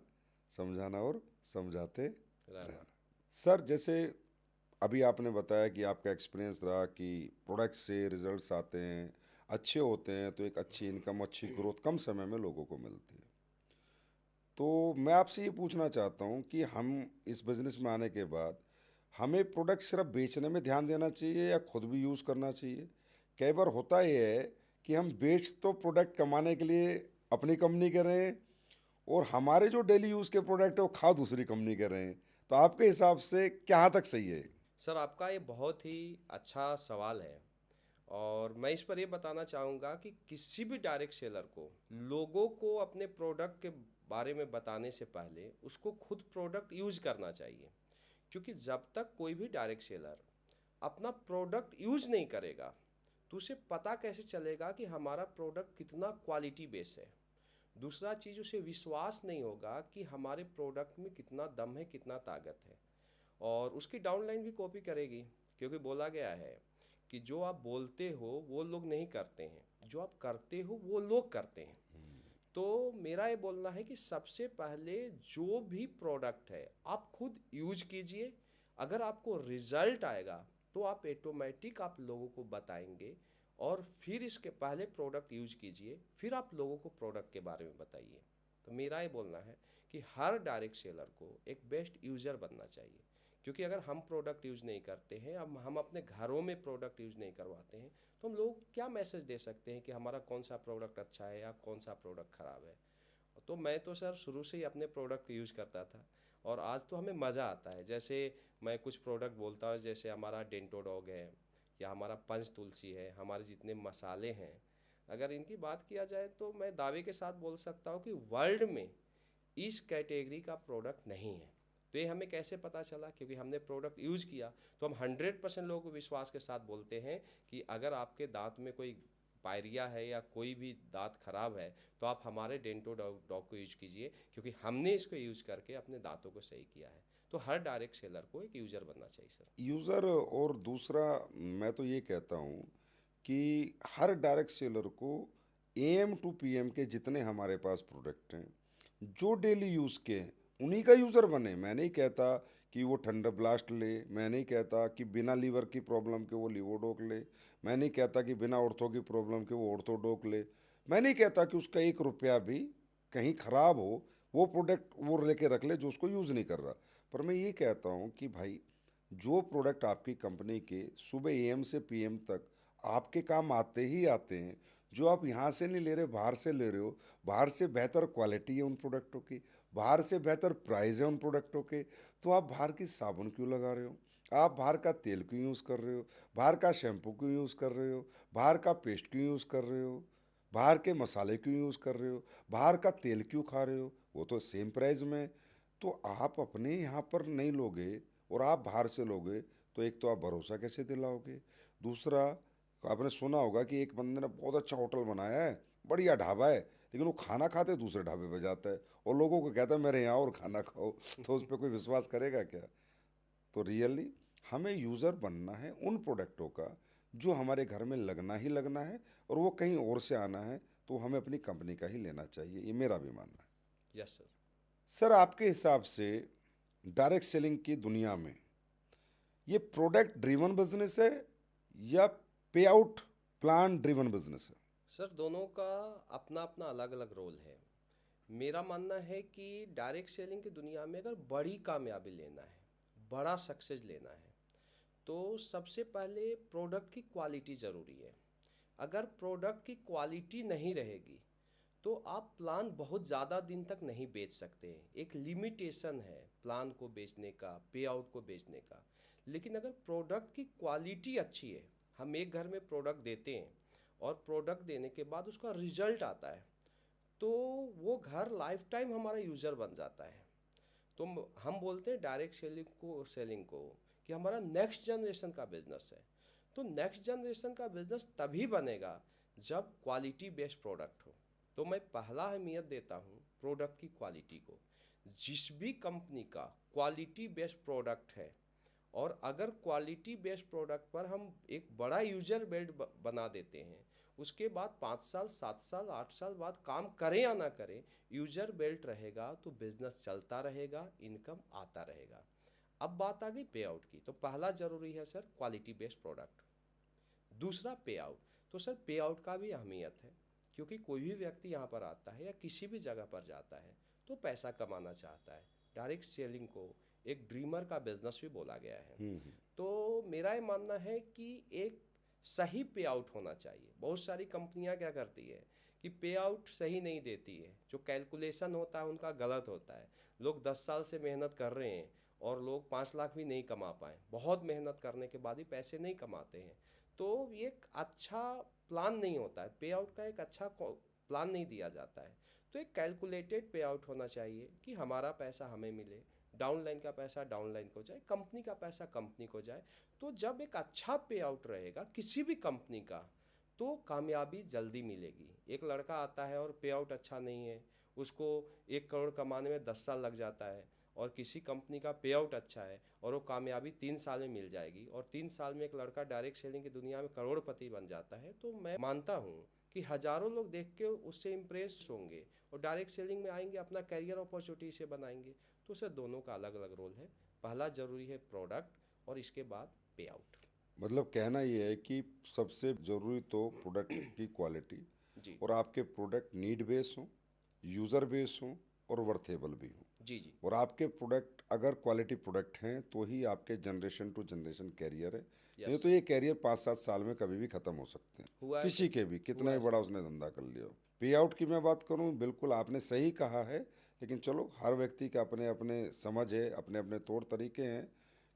समझाना और समझाते रहना। रहना। सर जैसे अभी आपने बताया कि आपका एक्सपीरियंस रहा कि प्रोडक्ट से रिजल्ट्स आते हैं, अच्छे होते हैं, तो एक अच्छी इनकम, अच्छी ग्रोथ कम समय में लोगों को मिलती है। तो मैं आपसे ये पूछना चाहता हूँ कि हम इस बिज़नेस में आने के बाद हमें प्रोडक्ट सिर्फ बेचने में ध्यान देना चाहिए या खुद भी यूज़ करना चाहिए? कई बार होता ये है कि हम बेच तो प्रोडक्ट कमाने के लिए अपनी कंपनी के रहे हैं, और हमारे जो डेली यूज़ के प्रोडक्ट है वो खा दूसरी कंपनी के रहे हैं। तो आपके हिसाब से क्या हद तक सही है? सर आपका ये बहुत ही अच्छा सवाल है, और मैं इस पर ये बताना चाहूँगा कि किसी भी डायरेक्ट सेलर को लोगों को अपने प्रोडक्ट के बारे में बताने से पहले उसको खुद प्रोडक्ट यूज करना चाहिए। क्योंकि जब तक कोई भी डायरेक्ट सेलर अपना प्रोडक्ट यूज नहीं करेगा तो उसे पता कैसे चलेगा कि हमारा प्रोडक्ट कितना क्वालिटी बेस है। दूसरा चीज़, उसे विश्वास नहीं होगा कि हमारे प्रोडक्ट में कितना दम है, कितना ताकत है, और उसकी डाउनलाइन भी कॉपी करेगी। क्योंकि बोला गया है कि जो आप बोलते हो वो लोग नहीं करते हैं, जो आप करते हो वो लोग करते हैं। तो मेरा ये बोलना है कि सबसे पहले जो भी प्रोडक्ट है आप खुद यूज कीजिए। अगर आपको रिजल्ट आएगा तो आप ऑटोमेटिक आप लोगों को बताएंगे, और फिर इसके पहले प्रोडक्ट यूज कीजिए, फिर आप लोगों को प्रोडक्ट के बारे में बताइए। तो मेरा ये बोलना है कि हर डायरेक्ट सेलर को एक बेस्ट यूज़र बनना चाहिए। क्योंकि अगर हम प्रोडक्ट यूज़ नहीं करते हैं, अब हम अपने घरों में प्रोडक्ट यूज़ नहीं करवाते हैं, तो हम लोगों को क्या मैसेज दे सकते हैं कि हमारा कौन सा प्रोडक्ट अच्छा है या कौन सा प्रोडक्ट ख़राब है। तो मैं तो सर शुरू से ही अपने प्रोडक्ट यूज़ करता था, और आज तो हमें मज़ा आता है। जैसे मैं कुछ प्रोडक्ट बोलता हूँ, जैसे हमारा डेंटो डॉग है या हमारा पंच तुलसी है, हमारे जितने मसाले हैं, अगर इनकी बात किया जाए तो मैं दावे के साथ बोल सकता हूँ कि वर्ल्ड में इस कैटेगरी का प्रोडक्ट नहीं है। तो ये हमें कैसे पता चला? क्योंकि हमने प्रोडक्ट यूज़ किया। तो हम 100% लोगों को विश्वास के साथ बोलते हैं कि अगर आपके दांत में कोई पायरिया है या कोई भी दांत खराब है तो आप हमारे डेंटो डॉग को यूज कीजिए, क्योंकि हमने इसको यूज करके अपने दांतों को सही किया है। तो हर डायरेक्ट सेलर को एक यूज़र बनना चाहिए सर। यूज़र, और दूसरा मैं तो ये कहता हूँ कि हर डायरेक्ट सेलर को AM to PM के जितने हमारे पास प्रोडक्ट हैं जो डेली यूज़ के हैं उन्हीं का यूज़र बने। मैं नहीं कहता कि वो थंडर ब्लास्ट ले, मैं नहीं कहता कि बिना लीवर की प्रॉब्लम के वो लिवोडोक ले, मैं नहीं कहता कि बिना ऑर्थो की प्रॉब्लम के वो ऑर्थोडोक ले, मैं नहीं कहता कि उसका 1 रुपया भी कहीं ख़राब हो वो प्रोडक्ट वो लेके रख ले जो उसको यूज़ नहीं कर रहा। पर मैं ये कहता हूँ कि भाई जो प्रोडक्ट आपकी कंपनी के सुबह AM से PM तक आपके काम आते ही आते हैं, जो आप यहाँ से नहीं ले रहे बाहर से ले रहे हो, बाहर से बेहतर क्वालिटी है उन प्रोडक्टों की, बाहर से बेहतर प्राइस है उन प्रोडक्टों के, तो आप बाहर की साबुन क्यों लगा रहे हो? आप बाहर का तेल क्यों यूज़ कर रहे हो, बाहर का शैम्पू क्यों यूज़ कर रहे हो, बाहर का पेस्ट क्यों यूज़ कर रहे हो, बाहर के मसाले क्यों यूज़ कर रहे हो, बाहर का तेल क्यों खा रहे हो, वो तो सेम प्राइस में। तो आप अपने यहाँ पर नहीं लोगे और आप बाहर से लोगे, तो एक तो आप भरोसा कैसे दिलाओगे। दूसरा, आपने सुना होगा कि एक बंदे ने बहुत अच्छा होटल बनाया है, बढ़िया ढाबा है, लेकिन वो खाना खाते दूसरे ढाबे पे जाता है और लोगों को कहता है मेरे यहाँ और खाना खाओ। तो उस पर कोई विश्वास करेगा क्या। तो रियली हमें यूज़र बनना है उन प्रोडक्टों का जो हमारे घर में लगना ही लगना है, और वो कहीं और से आना है तो हमें अपनी कंपनी का ही लेना चाहिए, ये मेरा भी मानना है। Yes sir. सर, आपके हिसाब से डायरेक्ट सेलिंग की दुनिया में ये प्रोडक्ट ड्रिवन बिजनेस है या पे आउट प्लान ड्रिवन बिजनेस है। सर दोनों का अपना अपना अलग अलग रोल है। मेरा मानना है कि डायरेक्ट सेलिंग की दुनिया में अगर बड़ी कामयाबी लेना है, बड़ा सक्सेस लेना है, तो सबसे पहले प्रोडक्ट की क्वालिटी ज़रूरी है। अगर प्रोडक्ट की क्वालिटी नहीं रहेगी तो आप प्लान बहुत ज़्यादा दिन तक नहीं बेच सकते। एक लिमिटेशन है प्लान को बेचने का, पे आउट को बेचने का। लेकिन अगर प्रोडक्ट की क्वालिटी अच्छी है, हम एक घर में प्रोडक्ट देते हैं और प्रोडक्ट देने के बाद उसका रिजल्ट आता है, तो वो घर लाइफ टाइम हमारा यूज़र बन जाता है। तो हम बोलते हैं डायरेक्ट सेलिंग को कि हमारा नेक्स्ट जनरेशन का बिजनेस है। तो नेक्स्ट जनरेशन का बिजनेस तभी बनेगा जब क्वालिटी बेस्ड प्रोडक्ट हो। तो मैं पहला अहमियत देता हूँ प्रोडक्ट की क्वालिटी को। जिस भी कंपनी का क्वालिटी बेस्ड प्रोडक्ट है, और अगर क्वालिटी बेस्ड प्रोडक्ट पर हम एक बड़ा यूजर बेल्ट बना देते हैं, उसके बाद 5 साल 7 साल 8 साल बाद काम करें या ना करें, यूजर बेल्ट रहेगा तो बिजनेस चलता रहेगा, इनकम आता रहेगा। अब बात आ गई पे आउट की, तो पहला जरूरी है सर क्वालिटी बेस्ड प्रोडक्ट। दूसरा पे आउट। तो सर पे आउट का भी अहमियत है, क्योंकि कोई भी व्यक्ति यहाँ पर आता है या किसी भी जगह पर जाता है तो पैसा कमाना चाहता है। डायरेक्ट सेलिंग को एक ड्रीमर का बिजनेस भी बोला गया है। तो मेरा ये मानना है कि एक सही पे आउट होना चाहिए। बहुत सारी कंपनियां क्या करती है कि पे आउट सही नहीं देती है, जो कैलकुलेशन होता है उनका गलत होता है। लोग 10 साल से मेहनत कर रहे हैं और लोग 5 लाख भी नहीं कमा पाए, बहुत मेहनत करने के बाद भी पैसे नहीं कमाते हैं। तो ये एक अच्छा प्लान नहीं होता है, पे आउट का एक अच्छा प्लान नहीं दिया जाता है। तो एक कैलकुलेटेड पे आउट होना चाहिए कि हमारा पैसा हमें मिले, डाउनलाइन का पैसा डाउनलाइन को जाए, कंपनी का पैसा कंपनी को जाए। तो जब एक अच्छा पे आउट रहेगा किसी भी कंपनी का, तो कामयाबी जल्दी मिलेगी। एक लड़का आता है और पे आउट अच्छा नहीं है, उसको 1 करोड़ कमाने में 10 साल लग जाता है, और किसी कंपनी का पे आउट अच्छा है और वो कामयाबी 3 साल में मिल जाएगी, और 3 साल में एक लड़का डायरेक्ट सेलिंग की दुनिया में करोड़पति बन जाता है। तो मैं मानता हूँ कि हजारों लोग देख के उससे इम्प्रेस होंगे और डायरेक्ट सेलिंग में आएंगे, अपना करियर अपॉर्चुनिटी से बनाएंगे। तो सर दोनों का अलग अलग रोल है। पहला जरूरी है प्रोडक्ट और इसके बाद पे आउट। मतलब कहना ये है कि सबसे ज़रूरी तो प्रोडक्ट की क्वालिटी, जी और आपके प्रोडक्ट नीड बेस हों, यूज़र बेस हों और वर्थेबल भी हों। जी जी। और आपके प्रोडक्ट अगर क्वालिटी प्रोडक्ट हैं तो ही आपके जनरेशन टू जनरेशन कैरियर है। नहीं यस तो सर। ये कैरियर 5-7 साल में कभी भी ख़त्म हो सकते हैं, हुआ है किसी सर। के भी, कितना हुआ ही है बड़ा सर। उसने धंधा कर लिया हो। पे आउट की मैं बात करूं, बिल्कुल आपने सही कहा है, लेकिन चलो हर व्यक्ति का अपने अपने समझ है, अपने अपने तौर तरीके हैं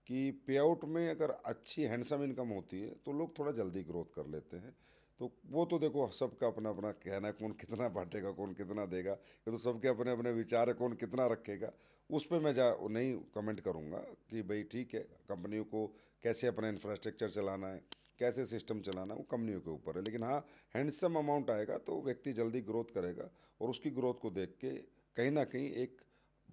कि पे आउट में अगर अच्छी हैंडसम इनकम होती है तो लोग थोड़ा जल्दी ग्रोथ कर लेते हैं। तो वो तो देखो सबका अपना अपना कहना है, कौन कितना बांटेगा कौन कितना देगा, ये तो सबके अपने अपने विचार है, कौन कितना रखेगा। उस पर मैं जा नहीं कमेंट करूँगा कि भाई ठीक है, कंपनियों को कैसे अपना इंफ्रास्ट्रक्चर चलाना है, कैसे सिस्टम चलाना है, वो कंपनियों के ऊपर है। लेकिन हाँ, हैंडसम अमाउंट आएगा तो व्यक्ति जल्दी ग्रोथ करेगा, और उसकी ग्रोथ को देख के कहीं ना कहीं एक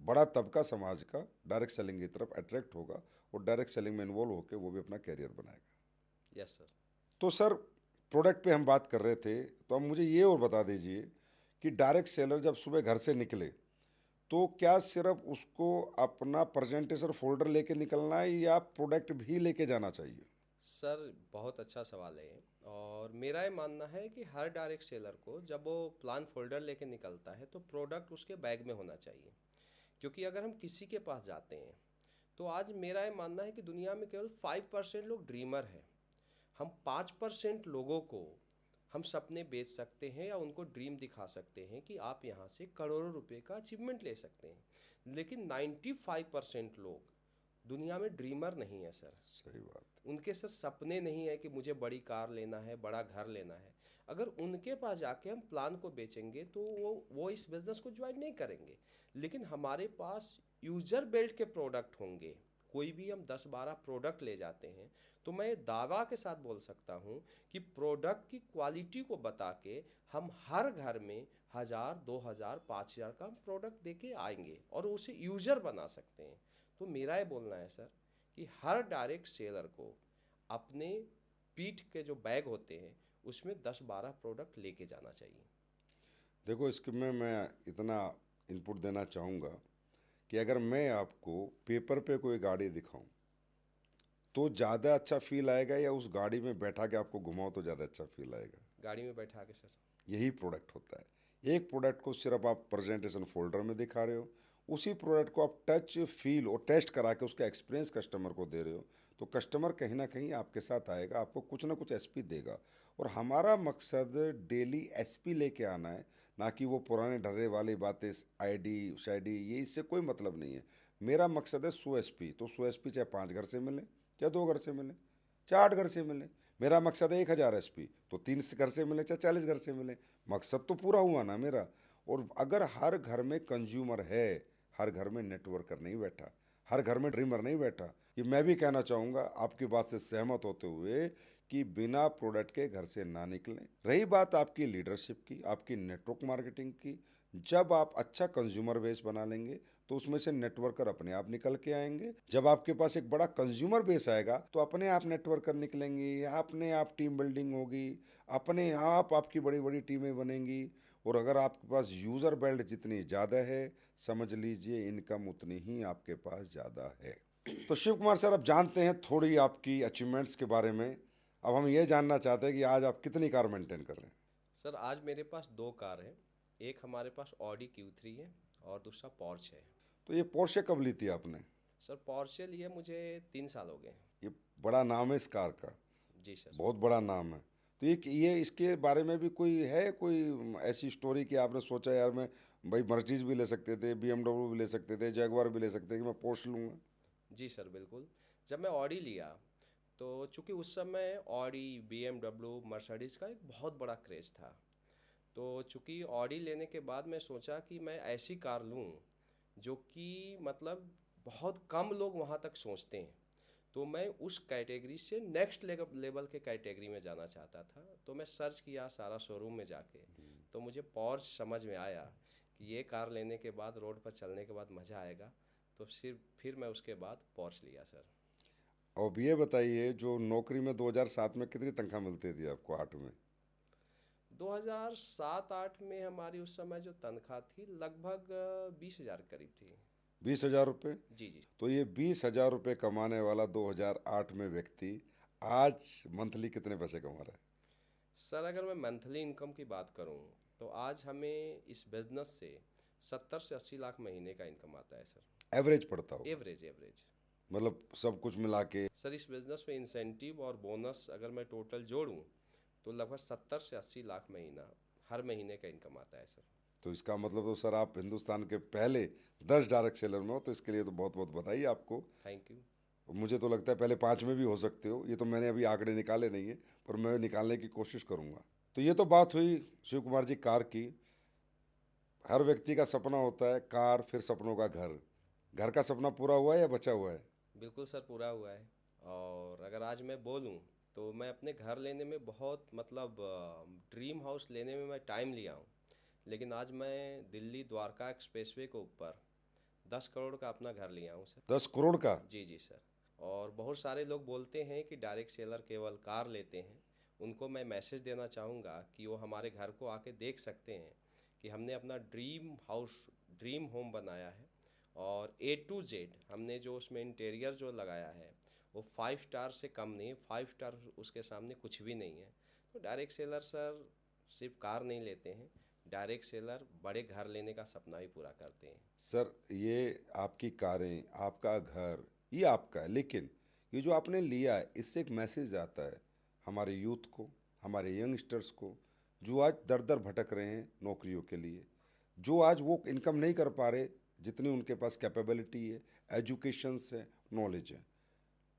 बड़ा तबका समाज का डायरेक्ट सेलिंग की तरफ अट्रैक्ट होगा, और डायरेक्ट सेलिंग में इन्वॉल्व होकर वो भी अपना कैरियर बनाएगा। Yes sir. तो सर, प्रोडक्ट पे हम बात कर रहे थे, तो अब मुझे ये और बता दीजिए कि डायरेक्ट सेलर जब सुबह घर से निकले तो क्या सिर्फ उसको अपना प्रेजेंटेशन फोल्डर लेके निकलना है या प्रोडक्ट भी लेके जाना चाहिए। सर बहुत अच्छा सवाल है, और मेरा ये मानना है कि हर डायरेक्ट सेलर को जब वो प्लान फोल्डर लेके निकलता है तो प्रोडक्ट उसके बैग में होना चाहिए। क्योंकि अगर हम किसी के पास जाते हैं, तो आज मेरा ये मानना है कि दुनिया में केवल 5% लोग ड्रीमर हैं। हम 5% लोगों को हम सपने बेच सकते हैं या उनको ड्रीम दिखा सकते हैं कि आप यहाँ से करोड़ों रुपए का अचीवमेंट ले सकते हैं। लेकिन 95% लोग दुनिया में ड्रीमर नहीं है सर। सही बात। उनके सर सपने नहीं है कि मुझे बड़ी कार लेना है, बड़ा घर लेना है। अगर उनके पास जाके हम प्लान को बेचेंगे तो वो इस बिज़नेस को ज्वाइन नहीं करेंगे। लेकिन हमारे पास यूज़र बेल्ट के प्रोडक्ट होंगे, कोई भी हम 10-12 प्रोडक्ट ले जाते हैं, तो मैं दावा के साथ बोल सकता हूँ कि प्रोडक्ट की क्वालिटी को बता के हम हर घर में 1000, 2000, 5000 का हम प्रोडक्ट दे के आएंगे और उसे यूज़र बना सकते हैं। तो मेरा ये बोलना है सर कि हर डायरेक्ट सेलर को अपने पीठ के जो बैग होते हैं उसमें 10-12 प्रोडक्ट लेके जाना चाहिए। देखो, इसके में मैं इतना इनपुट देना चाहूँगा कि अगर मैं आपको पेपर पे कोई गाड़ी दिखाऊं तो ज़्यादा अच्छा फील आएगा, या उस गाड़ी में बैठा के आपको घुमाओ तो ज़्यादा अच्छा फील आएगा? गाड़ी में बैठा के सर। यही प्रोडक्ट होता है। एक प्रोडक्ट को सिर्फ आप प्रेजेंटेशन फोल्डर में दिखा रहे हो, उसी प्रोडक्ट को आप टच, फील और टेस्ट करा के उसका एक्सपीरियंस कस्टमर को दे रहे हो, तो कस्टमर कहीं ना कहीं आपके साथ आएगा, आपको कुछ ना कुछ एसपी देगा। और हमारा मकसद डेली एसपी लेके आना है, ना कि वो पुराने डरे वाली बातें, आईडी शाईडी, ये इससे कोई मतलब नहीं है। मेरा मकसद है 100 एसपी, तो 100 एसपी चाहे 5 घर से मिले, चाहे 2 घर से मिले, चाहे 8 घर से मिले। मेरा मकसद है 1000 एसपी, तो 3 घर से मिले चाहे 40 घर से मिले, मकसद तो पूरा हुआ ना मेरा। और अगर हर घर में कंज्यूमर है, हर घर में नेटवर्कर नहीं बैठा, हर घर में ड्रीमर नहीं बैठा। ये मैं भी कहना चाहूँगा आपकी बात से सहमत होते हुए कि बिना प्रोडक्ट के घर से ना निकलें। रही बात आपकी लीडरशिप की, आपकी नेटवर्क मार्केटिंग की, जब आप अच्छा कंज्यूमर बेस बना लेंगे तो उसमें से नेटवर्कर अपने आप निकल के आएंगे। जब आपके पास एक बड़ा कंज्यूमर बेस आएगा तो अपने आप नेटवर्कर निकलेंगे, अपने आप टीम बिल्डिंग होगी, अपने आप आपकी बड़ी बड़ी टीमें बनेंगी। और अगर आपके पास यूज़र बेल्ट जितनी ज़्यादा है, समझ लीजिए इनकम उतनी ही आपके पास ज़्यादा है। तो शिव कुमार सर, अब जानते हैं थोड़ी आपकी अचीवमेंट्स के बारे में। अब हम ये जानना चाहते हैं कि आज आप कितनी कार मेंटेन कर रहे हैं? सर आज मेरे पास 2 कार हैं। एक हमारे पास ऑडी Q3 है और दूसरा पॉर्श है। तो ये पोर्शे कब ली थी आपने? सर पॉर्शे लिए मुझे 3 साल हो गए। ये बड़ा नाम है इस कार का, जी सर। बहुत बड़ा नाम है। तो ये इसके बारे में भी कोई है, कोई ऐसी स्टोरी कि आपने सोचा यार मैं, भाई मर्सिडीज भी ले सकते थे, BMW भी ले सकते थे, जैगवार भी ले सकते थे, कि मैं पोर्श लूँगा? जी सर बिल्कुल। जब मैं ऑडी लिया तो चूंकि उस समय ऑडी, BMW, मर्सिडीज़ का एक बहुत बड़ा क्रेज़ था। तो चूंकि ऑडी लेने के बाद मैं सोचा कि मैं ऐसी कार लूं जो कि मतलब बहुत कम लोग वहां तक सोचते हैं। तो मैं उस कैटेगरी से नेक्स्ट लेवल के कैटेगरी में जाना चाहता था। तो मैं सर्च किया सारा शोरूम में जाके, तो मुझे पॉर्श समझ में आया कि ये कार लेने के बाद रोड पर चलने के बाद मज़ा आएगा। तो सिर्फ फिर मैं उसके बाद पॉर्श लिया सर। अब ये बताइए, जो नौकरी में 2007 में कितनी तनख्वाह मिलती थी आपको, 8 में? 2007-8 में हमारी उस समय जो तनख्वाह थी लगभग 20,000 करीब थी। 20,000 रुपये? जी जी। तो ये 20,000 रुपये कमाने वाला 2008 में व्यक्ति आज मंथली कितने पैसे कमा रहा है? सर अगर मैं मंथली इनकम की बात करूं तो आज हमें इस बिजनेस से 70 से 80 लाख महीने का इनकम आता है सर। एवरेज पड़ता होगा? Average average. मतलब सब कुछ मिला के? सर इस बिजनेस में इंसेंटिव और बोनस अगर मैं टोटल जोड़ूं तो लगभग 70 से 80 लाख महीना हर महीने का इनकम आता है सर। तो इसका मतलब तो सर आप हिंदुस्तान के पहले 10 डायरेक्ट सेलर में हो, तो इसके लिए तो बहुत बहुत बधाई आपको। Thank you. मुझे तो लगता है पहले 5 में भी हो सकते हो। ये तो मैंने अभी आंकड़े निकाले नहीं है, पर मैं निकालने की कोशिश करूँगा। तो ये तो बात हुई शिव कुमार जी कार की। हर व्यक्ति का सपना होता है कार, फिर सपनों का घर। घर का सपना पूरा हुआ है या बचा हुआ है? बिल्कुल सर पूरा हुआ है। और अगर आज मैं बोलूं तो मैं अपने घर लेने में बहुत मतलब ड्रीम हाउस लेने में मैं टाइम लिया हूं। लेकिन आज मैं दिल्ली द्वारका एक्सप्रेसवे के ऊपर 10 करोड़ का अपना घर लिया हूं सर। 10 करोड़ का? जी जी सर। और बहुत सारे लोग बोलते हैं कि डायरेक्ट सेलर केवल कार लेते हैं। उनको मैं मैसेज देना चाहूँगा कि वो हमारे घर को आके देख सकते हैं कि हमने अपना ड्रीम हाउस, ड्रीम होम बनाया है। और A to Z हमने जो उसमें इंटीरियर जो लगाया है वो 5 स्टार से कम नहीं है। 5 स्टार उसके सामने कुछ भी नहीं है। तो डायरेक्ट सेलर सर सिर्फ कार नहीं लेते हैं, डायरेक्ट सेलर बड़े घर लेने का सपना भी पूरा करते हैं। सर ये आपकी कारें, आपका घर, ये आपका है, लेकिन ये जो आपने लिया है इससे एक मैसेज आता है हमारे यूथ को, हमारे यंगस्टर्स को, जो आज दर दर भटक रहे हैं नौकरियों के लिए, जो आज वो इनकम नहीं कर पा रहे जितनी उनके पास कैपेबिलिटी है, एजुकेशन है, नॉलेज है।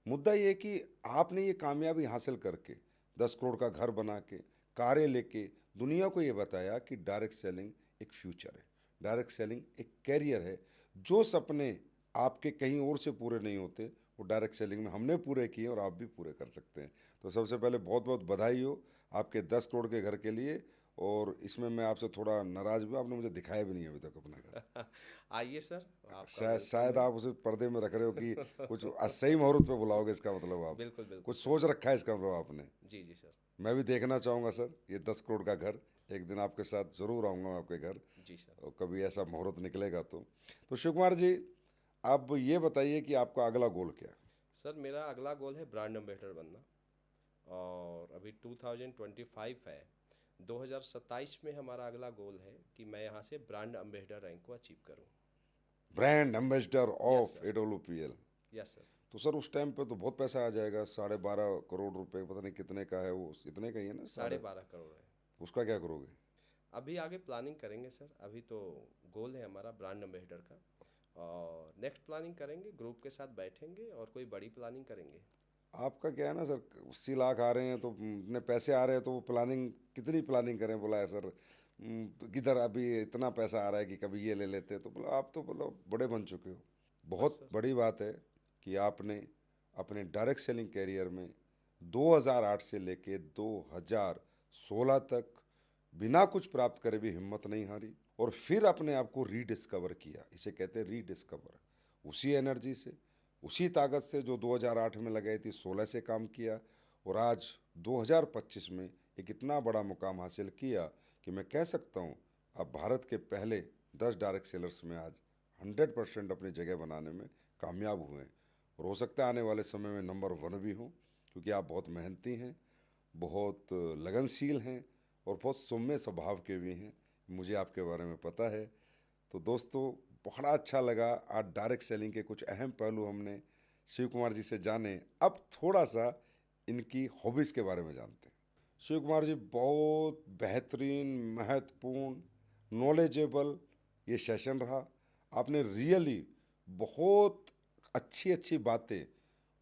मुद्दा ये है कि आपने ये कामयाबी हासिल करके 10 करोड़ का घर बना के, कारें लेके दुनिया को ये बताया कि डायरेक्ट सेलिंग एक फ्यूचर है, डायरेक्ट सेलिंग एक कैरियर है। जो सपने आपके कहीं और से पूरे नहीं होते वो डायरेक्ट सेलिंग में हमने पूरे किए और आप भी पूरे कर सकते हैं। तो सबसे पहले बहुत बहुत बधाई हो आपके 10 करोड़ के घर के लिए। और इसमें मैं आपसे थोड़ा नाराज़ भी हूँ, आपने मुझे दिखाया भी नहीं अभी तक अपना घर। आइए सर, आपका शायद वेलकम है। आप उसे पर्दे में रख रहे हो कि कुछ सही मुहूर्त पे बुलाओगे, इसका मतलब आप बिल्कुल बिल्कुल कुछ सर। सोच रखा है, इसका मतलब आपने। जी जी सर। मैं भी देखना चाहूँगा सर ये 10 करोड़ का घर। एक दिन आपके साथ ज़रूर आऊँगा मैं आपके घर, जी सर। और कभी ऐसा मुहूर्त निकलेगा तो शिव कुमार जी, आप ये बताइए कि आपका अगला गोल क्या है। सर मेरा अगला गोल है ब्रांड एम्बेसडर बनना। और अभी 2025 है, 2027 में हमारा अगला गोल है कि मैं यहाँ से ब्रांड एम्बेसडर रैंक को अचीव करूँ। Brand ambassador yes of sir. AWPL। Yes sir. तो सर उस टाइम पे तो बहुत पैसा आ जाएगा, 12.5 करोड़ रुपए, पता नहीं कितने का है वो, इतने का ही है ना? 12.5 करोड़ है। उसका क्या करोगे? अभी आगे प्लानिंग करेंगे सर, अभी तो गोल है हमारा ब्रांड एम्बेसडर का। और नेक्स्ट प्लानिंग करेंगे, ग्रुप के साथ बैठेंगे और कोई बड़ी प्लानिंग करेंगे। आपका क्या है ना सर, 80 लाख आ रहे हैं तो इतने पैसे आ रहे हैं तो वो प्लानिंग, कितनी प्लानिंग करें? बोला है सर किधर अभी इतना पैसा आ रहा है कि कभी ये ले लेते हैं। तो बोला आप तो बोलो बड़े बन चुके हो। बस बहुत सर। बड़ी बात है कि आपने अपने डायरेक्ट सेलिंग कैरियर में 2008 से लेके 2016 तक बिना कुछ प्राप्त करे भी हिम्मत नहीं हारी, और फिर अपने आप को रीडिस्कवर किया। इसे कहते हैं रीडिस्कवर। उसी एनर्जी से, उसी ताकत से जो 2008 में लगाई थी, 16 से काम किया, और आज 2025 में एक इतना बड़ा मुकाम हासिल किया कि मैं कह सकता हूँ आप भारत के पहले 10 डायरेक्ट सेलर्स में आज 100% अपनी जगह बनाने में कामयाब हुए हैं। और हो सकता है आने वाले समय में नंबर 1 भी हों, क्योंकि आप बहुत मेहनती हैं, बहुत लगनशील हैं और बहुत सौम्य स्वभाव के भी हैं। मुझे आपके बारे में पता है। तो दोस्तों, बड़ा अच्छा लगा आज डायरेक्ट सेलिंग के कुछ अहम पहलू हमने शिव कुमार जी से जाने। अब थोड़ा सा इनकी हॉबीज़ के बारे में जानते हैं। शिव कुमार जी, बहुत बेहतरीन, महत्वपूर्ण, नॉलेजेबल ये सेशन रहा। आपने रियली बहुत अच्छी अच्छी बातें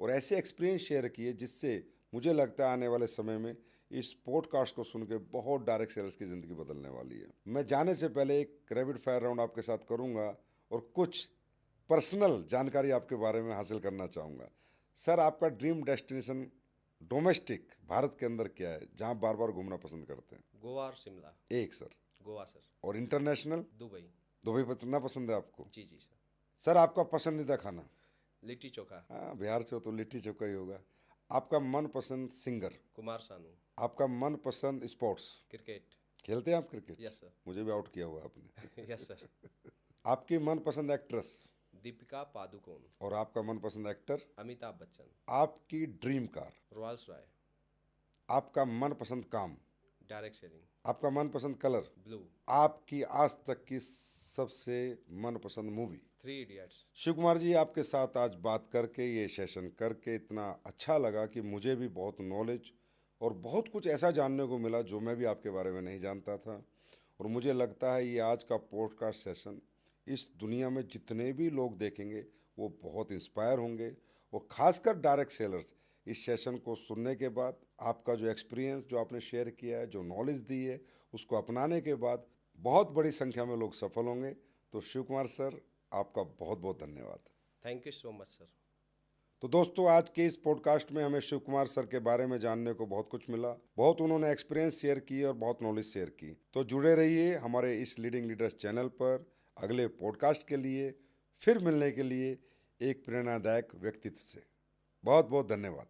और ऐसे एक्सपीरियंस शेयर किए जिससे मुझे लगता है आने वाले समय में इस पॉडकास्ट को सुन के बहुत डायरेक्ट सेलर्स की ज़िंदगी बदलने वाली है। मैं जाने से पहले एक रैपिड फायर राउंड आपके साथ करूंगा और कुछ पर्सनल जानकारी आपके बारे में हासिल करना चाहूँगा। सर, आपका ड्रीम डेस्टिनेशन डोमेस्टिक भारत के अंदर क्या है, जहाँ बार बार घूमना पसंद करते हैं? गोवा और शिमला। एक सर। गोवा सर। और इंटरनेशनल? दुबई। दुबई कितना पसंद है आपको? जी जी सर। सर, आपका पसंदीदा खाना? लिट्टी चोखा। हाँ, बिहार से हो तो लिट्टी चोखा ही होगा। आपका मनपसंद सिंगर? कुमार सानू। आपका मनपसंद स्पोर्ट्स? क्रिकेट। खेलते हैं आप क्रिकेट? Yes sir. मुझे भी आउट किया हुआ है आपने। Yes sir. आपकी मनपसंद एक्ट्रेस? दीपिका पादुकोण। और आपका मनपसंद एक्टर? अमिताभ बच्चन। आपकी ड्रीम कार? रॉयल्स रॉय। आपका मनपसंद काम? Direct selling. आपका मनपसंद कलर? ब्लू। आपकी आज तक की सबसे मनपसंद मूवी? 3 इडियट्स। शिव कुमार जी, आपके साथ आज बात करके, ये सेशन करके इतना अच्छा लगा कि मुझे भी बहुत नॉलेज और बहुत कुछ ऐसा जानने को मिला जो मैं भी आपके बारे में नहीं जानता था। और मुझे लगता है ये आज का पॉडकास्ट सेशन इस दुनिया में जितने भी लोग देखेंगे वो बहुत इंस्पायर होंगे। और ख़ासकर डायरेक्ट सेलर्स इस सेशन को सुनने के बाद, आपका जो एक्सपीरियंस जो आपने शेयर किया है, जो नॉलेज दी है, उसको अपनाने के बाद बहुत बड़ी संख्या में लोग सफल होंगे। तो शिव कुमार सर, आपका बहुत बहुत धन्यवाद। Thank you so much sir. तो दोस्तों, आज के इस पॉडकास्ट में हमें शिव कुमार सर के बारे में जानने को बहुत कुछ मिला। बहुत उन्होंने एक्सपीरियंस शेयर किए और बहुत नॉलेज शेयर की। तो जुड़े रहिए हमारे इस लीडिंग लीडर्स चैनल पर अगले पॉडकास्ट के लिए, फिर मिलने के लिए एक प्रेरणादायक व्यक्तित्व से। बहुत बहुत धन्यवाद।